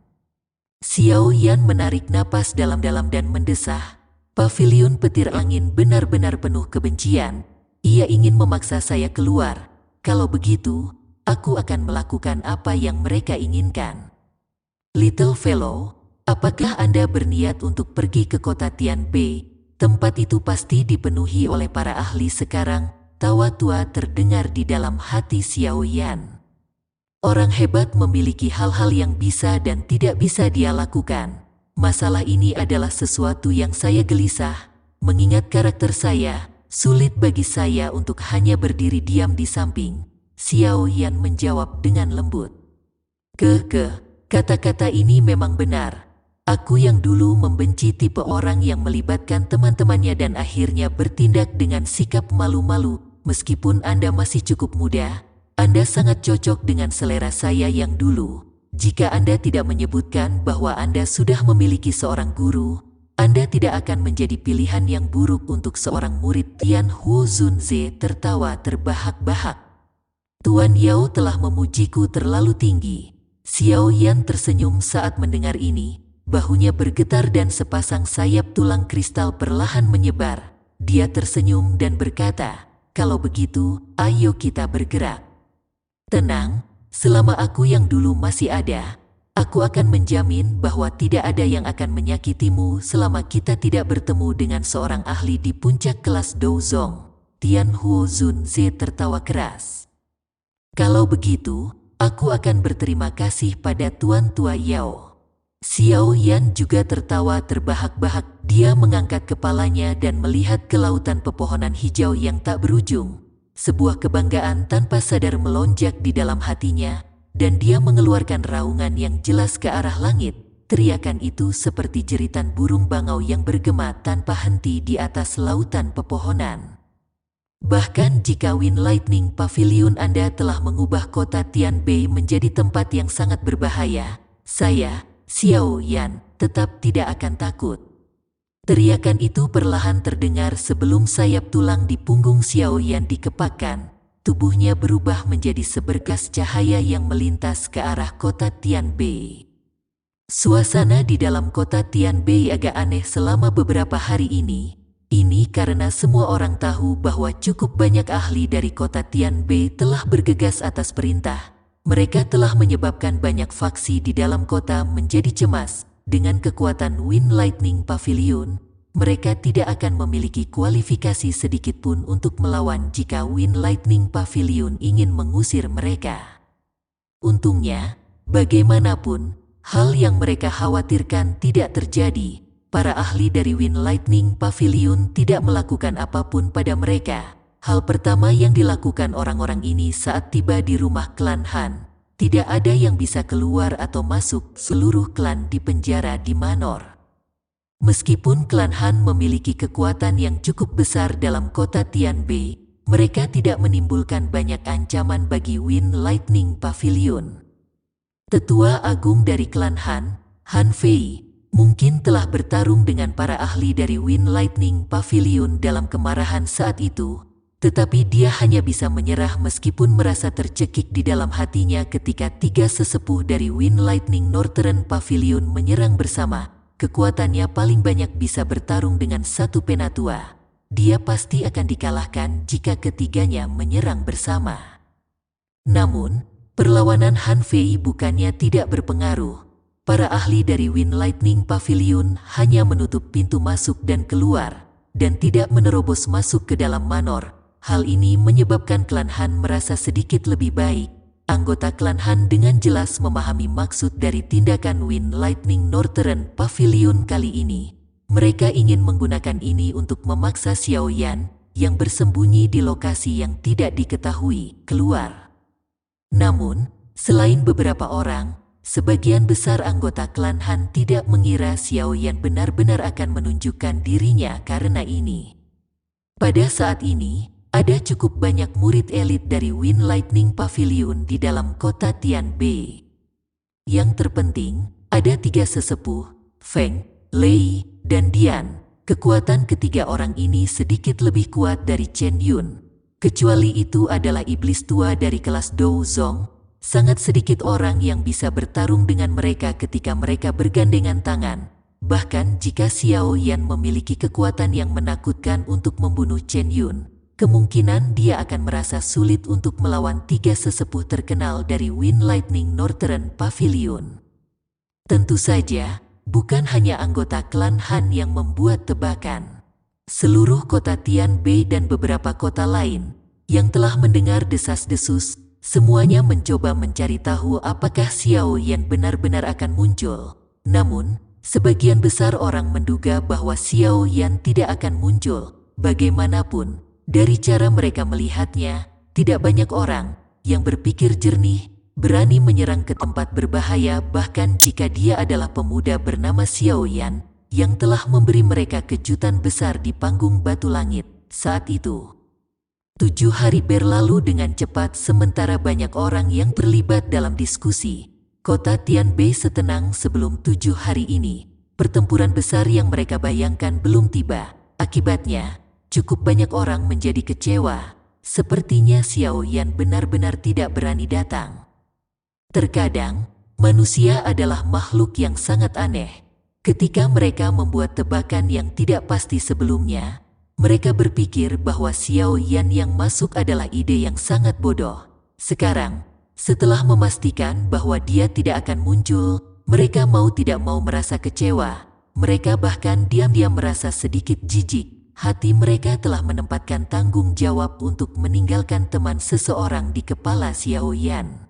Speaker 1: Xiao Yan menarik napas dalam-dalam dan mendesah. Paviliun petir angin benar-benar penuh kebencian. Ia ingin memaksa saya keluar. Kalau begitu, aku akan melakukan apa yang mereka inginkan. Little fellow, apakah Anda berniat untuk pergi ke kota Tianbei? Tempat itu pasti dipenuhi oleh para ahli sekarang. Tawa tua terdengar di dalam hati Xiao Yan. Orang hebat memiliki hal-hal yang bisa dan tidak bisa dia lakukan. Masalah ini adalah sesuatu yang saya gelisah. Mengingat karakter saya, sulit bagi saya untuk hanya berdiri diam di samping. Xiao Yan menjawab dengan lembut. Kata-kata ini memang benar. Aku yang dulu membenci tipe orang yang melibatkan teman-temannya dan akhirnya bertindak dengan sikap malu-malu. Meskipun Anda masih cukup muda, Anda sangat cocok dengan selera saya yang dulu. Jika Anda tidak menyebutkan bahwa Anda sudah memiliki seorang guru, Anda tidak akan menjadi pilihan yang buruk untuk seorang murid. Tian Huo Zunze tertawa terbahak-bahak. Tuan Yao telah memujiku terlalu tinggi. Xiao Yan tersenyum saat mendengar ini. Bahunya bergetar dan sepasang sayap tulang kristal perlahan menyebar. Dia tersenyum dan berkata, "Kalau begitu, ayo kita bergerak." Tenang. Selama aku yang dulu masih ada, aku akan menjamin bahwa tidak ada yang akan menyakitimu selama kita tidak bertemu dengan seorang ahli di puncak kelas Douzong. Tian Huo Zunze tertawa keras. Kalau begitu, aku akan berterima kasih pada Tuan Tua Yao. Xiao Yan juga tertawa terbahak-bahak. Dia mengangkat kepalanya dan melihat ke lautan pepohonan hijau yang tak berujung. Sebuah kebanggaan tanpa sadar melonjak di dalam hatinya, dan dia mengeluarkan raungan yang jelas ke arah langit. Teriakan itu seperti jeritan burung bangau yang bergema tanpa henti di atas lautan pepohonan. Bahkan jika Wind Lightning Pavilion Anda telah mengubah kota Tianbei menjadi tempat yang sangat berbahaya, saya, Xiao Yan, tetap tidak akan takut. Teriakan itu perlahan terdengar sebelum sayap tulang di punggung Xiao Yan dikepakkan. Tubuhnya berubah menjadi seberkas cahaya yang melintas ke arah kota Tianbei. Suasana di dalam kota Tianbei agak aneh selama beberapa hari ini. Ini karena semua orang tahu bahwa cukup banyak ahli dari kota Tianbei telah bergegas atas perintah. Mereka telah menyebabkan banyak faksi di dalam kota menjadi cemas. Dengan kekuatan Wind Lightning Pavilion, mereka tidak akan memiliki kualifikasi sedikitpun untuk melawan jika Wind Lightning Pavilion ingin mengusir mereka. Untungnya, bagaimanapun, hal yang mereka khawatirkan tidak terjadi. Para ahli dari Wind Lightning Pavilion tidak melakukan apapun pada mereka. Hal pertama yang dilakukan orang-orang ini saat tiba di rumah klan Han, tidak ada yang bisa keluar atau masuk. Seluruh klan dipenjara di Manor. Meskipun klan Han memiliki kekuatan yang cukup besar dalam kota Tianbei, mereka tidak menimbulkan banyak ancaman bagi Wind Lightning Pavilion. Tetua agung dari klan Han, Han Fei, mungkin telah bertarung dengan para ahli dari Wind Lightning Pavilion dalam kemarahan saat itu. Tetapi dia hanya bisa menyerah meskipun merasa tercekik di dalam hatinya ketika tiga sesepuh dari Wind Lightning Northern Pavilion menyerang bersama. Kekuatannya paling banyak bisa bertarung dengan satu penatua. Dia pasti akan dikalahkan jika ketiganya menyerang bersama. Namun, perlawanan Han Fei bukannya tidak berpengaruh. Para ahli dari Wind Lightning Pavilion hanya menutup pintu masuk dan keluar, dan tidak menerobos masuk ke dalam Manor. Hal ini menyebabkan klan Han merasa sedikit lebih baik. Anggota klan Han dengan jelas memahami maksud dari tindakan Wind Lightning Northern Pavilion kali ini. Mereka ingin menggunakan ini untuk memaksa Xiao Yan yang bersembunyi di lokasi yang tidak diketahui keluar. Namun, selain beberapa orang, sebagian besar anggota klan Han tidak mengira Xiao Yan benar-benar akan menunjukkan dirinya karena ini. Pada saat ini, ada cukup banyak murid elit dari Wind Lightning Pavilion di dalam kota Tianbei. Yang terpenting, ada 3 sesepuh, Feng, Lei, dan Dian. Kekuatan ketiga orang ini sedikit lebih kuat dari Chen Yun. Kecuali itu adalah iblis tua dari kelas Dou Zong. Sangat sedikit orang yang bisa bertarung dengan mereka ketika mereka bergandengan tangan. Bahkan jika Xiao Yan memiliki kekuatan yang menakutkan untuk membunuh Chen Yun, kemungkinan dia akan merasa sulit untuk melawan 3 sesepuh terkenal dari Wind Lightning Northern Pavilion. Tentu saja, bukan hanya anggota klan Han yang membuat tebakan. Seluruh kota Tianbei dan beberapa kota lain yang telah mendengar desas-desus, semuanya mencoba mencari tahu apakah Xiao Yan benar-benar akan muncul. Namun, sebagian besar orang menduga bahwa Xiao Yan tidak akan muncul. Bagaimanapun, dari cara mereka melihatnya, tidak banyak orang yang berpikir jernih berani menyerang ke tempat berbahaya, bahkan jika dia adalah pemuda bernama Xiao Yan yang telah memberi mereka kejutan besar di panggung batu langit. Saat itu, 7 hari berlalu dengan cepat sementara banyak orang yang terlibat dalam diskusi. Kota Tianbei setenang sebelum 7 hari ini. Pertempuran besar yang mereka bayangkan belum tiba. Akibatnya, cukup banyak orang menjadi kecewa. Sepertinya Xiao Yan benar-benar tidak berani datang. Terkadang, manusia adalah makhluk yang sangat aneh. Ketika mereka membuat tebakan yang tidak pasti sebelumnya, mereka berpikir bahwa Xiao Yan yang masuk adalah ide yang sangat bodoh. Sekarang, setelah memastikan bahwa dia tidak akan muncul, mereka mau tidak mau merasa kecewa. Mereka bahkan diam-diam merasa sedikit jijik. Hati mereka telah menempatkan tanggung jawab untuk meninggalkan teman seseorang di kepala Xiao Yan.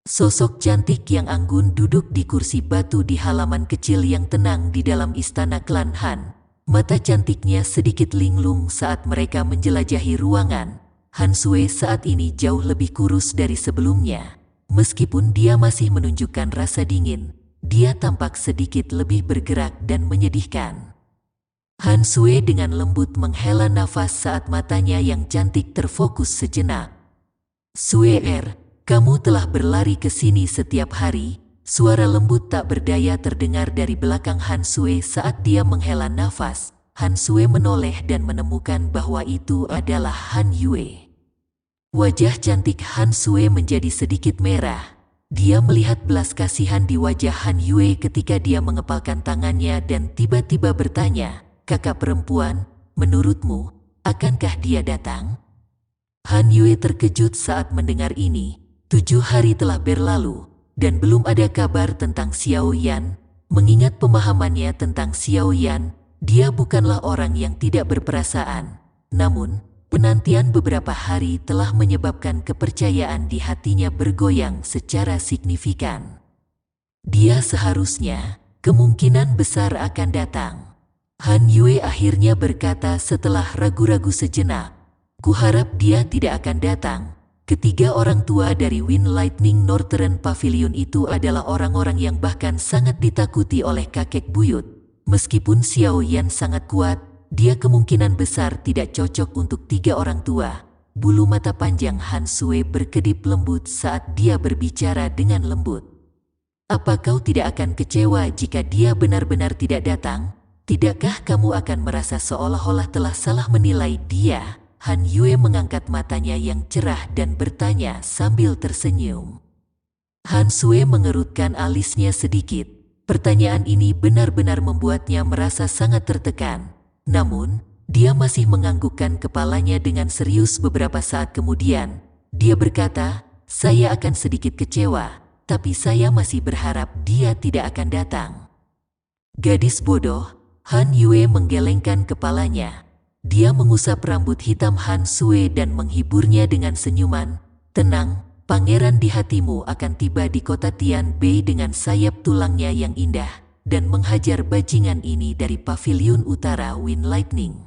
Speaker 1: Sosok cantik yang anggun duduk di kursi batu di halaman kecil yang tenang di dalam istana klan Han. Mata cantiknya sedikit linglung saat mereka menjelajahi ruangan. Han Sui saat ini jauh lebih kurus dari sebelumnya. Meskipun dia masih menunjukkan rasa dingin, dia tampak sedikit lebih bergerak dan menyedihkan. Han Sui dengan lembut menghela nafas saat matanya yang cantik terfokus sejenak. Sui, kamu telah berlari ke sini setiap hari. Suara lembut tak berdaya terdengar dari belakang Han Sui saat dia menghela nafas. Han Sui menoleh dan menemukan bahwa itu adalah Han Yue. Wajah cantik Han Sui menjadi sedikit merah. Dia melihat belas kasihan di wajah Han Yue ketika dia mengepalkan tangannya dan tiba-tiba bertanya, "Kakak perempuan, menurutmu, akankah dia datang?" Han Yue terkejut saat mendengar ini. 7 hari telah berlalu, dan belum ada kabar tentang Xiao Yan. Mengingat pemahamannya tentang Xiao Yan, dia bukanlah orang yang tidak berperasaan. Namun, penantian beberapa hari telah menyebabkan kepercayaan di hatinya bergoyang secara signifikan. Dia seharusnya, kemungkinan besar akan datang. Han Yue akhirnya berkata setelah ragu-ragu sejenak, "Kuharap dia tidak akan datang." Ketiga orang tua dari Wind Lightning Northern Pavilion itu adalah orang-orang yang bahkan sangat ditakuti oleh kakek buyut. Meskipun Xiao Yan sangat kuat, dia kemungkinan besar tidak cocok untuk 3 orang tua. Bulu mata panjang Han Sui berkedip lembut saat dia berbicara dengan lembut. "Apa kau tidak akan kecewa jika dia benar-benar tidak datang? Tidakkah kamu akan merasa seolah-olah telah salah menilai dia?" Han Yue mengangkat matanya yang cerah dan bertanya sambil tersenyum. Han Sui mengerutkan alisnya sedikit. Pertanyaan ini benar-benar membuatnya merasa sangat tertekan. Namun, dia masih menganggukkan kepalanya dengan serius beberapa saat kemudian. Dia berkata, "Saya akan sedikit kecewa, tapi saya masih berharap dia tidak akan datang." Gadis bodoh, Han Yue menggelengkan kepalanya. Dia mengusap rambut hitam Han Sue dan menghiburnya dengan senyuman. Tenang, pangeran di hatimu akan tiba di kota Tian Bei dengan sayap tulangnya yang indah dan menghajar bajingan ini dari paviliun utara Wind Lightning.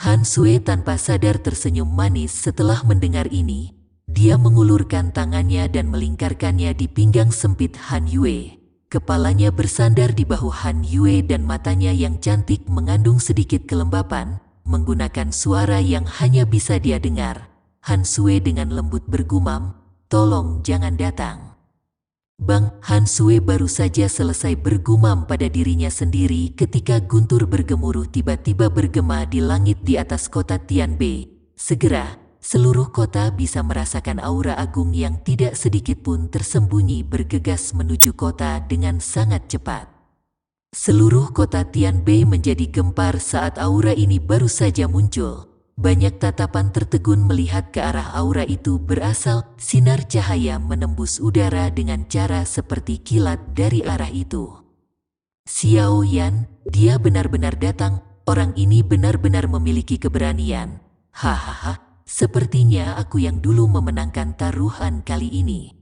Speaker 1: Han Sue tanpa sadar tersenyum manis setelah mendengar ini. Dia mengulurkan tangannya dan melingkarkannya di pinggang sempit Han Yue. Kepalanya bersandar di bahu Han Yue dan matanya yang cantik mengandung sedikit kelembapan. Menggunakan suara yang hanya bisa dia dengar, Han Sue dengan lembut bergumam, "Tolong jangan datang." Bang, Han Sue baru saja selesai bergumam pada dirinya sendiri ketika guntur bergemuruh tiba-tiba bergema di langit di atas kota Tian Bei. Segera, seluruh kota bisa merasakan aura agung yang tidak sedikit pun tersembunyi bergegas menuju kota dengan sangat cepat. Seluruh kota Tian Bei menjadi gempar saat aura ini baru saja muncul. Banyak tatapan tertegun melihat ke arah aura itu berasal. Sinar cahaya menembus udara dengan cara seperti kilat dari arah itu. Xiao Yan, dia benar-benar datang. Orang ini benar-benar memiliki keberanian. Hahaha, sepertinya aku yang dulu memenangkan taruhan kali ini.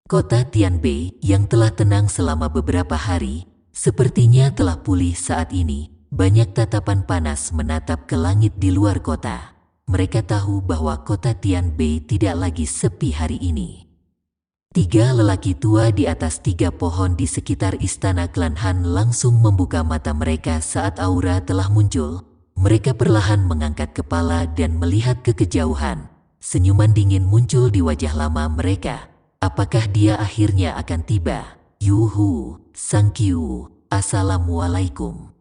Speaker 1: Kota Tian Bei yang telah tenang selama beberapa hari, sepertinya telah pulih saat ini. Banyak tatapan panas menatap ke langit di luar kota. Mereka tahu bahwa kota Tian Bei tidak lagi sepi hari ini. 3 lelaki tua di atas 3 pohon di sekitar istana klan Han langsung membuka mata mereka saat aura telah muncul. Mereka perlahan mengangkat kepala dan melihat ke kejauhan. Senyuman dingin muncul di wajah lama mereka. Apakah dia akhirnya akan tiba? Yuhu, Sang Qiu, Assalamualaikum.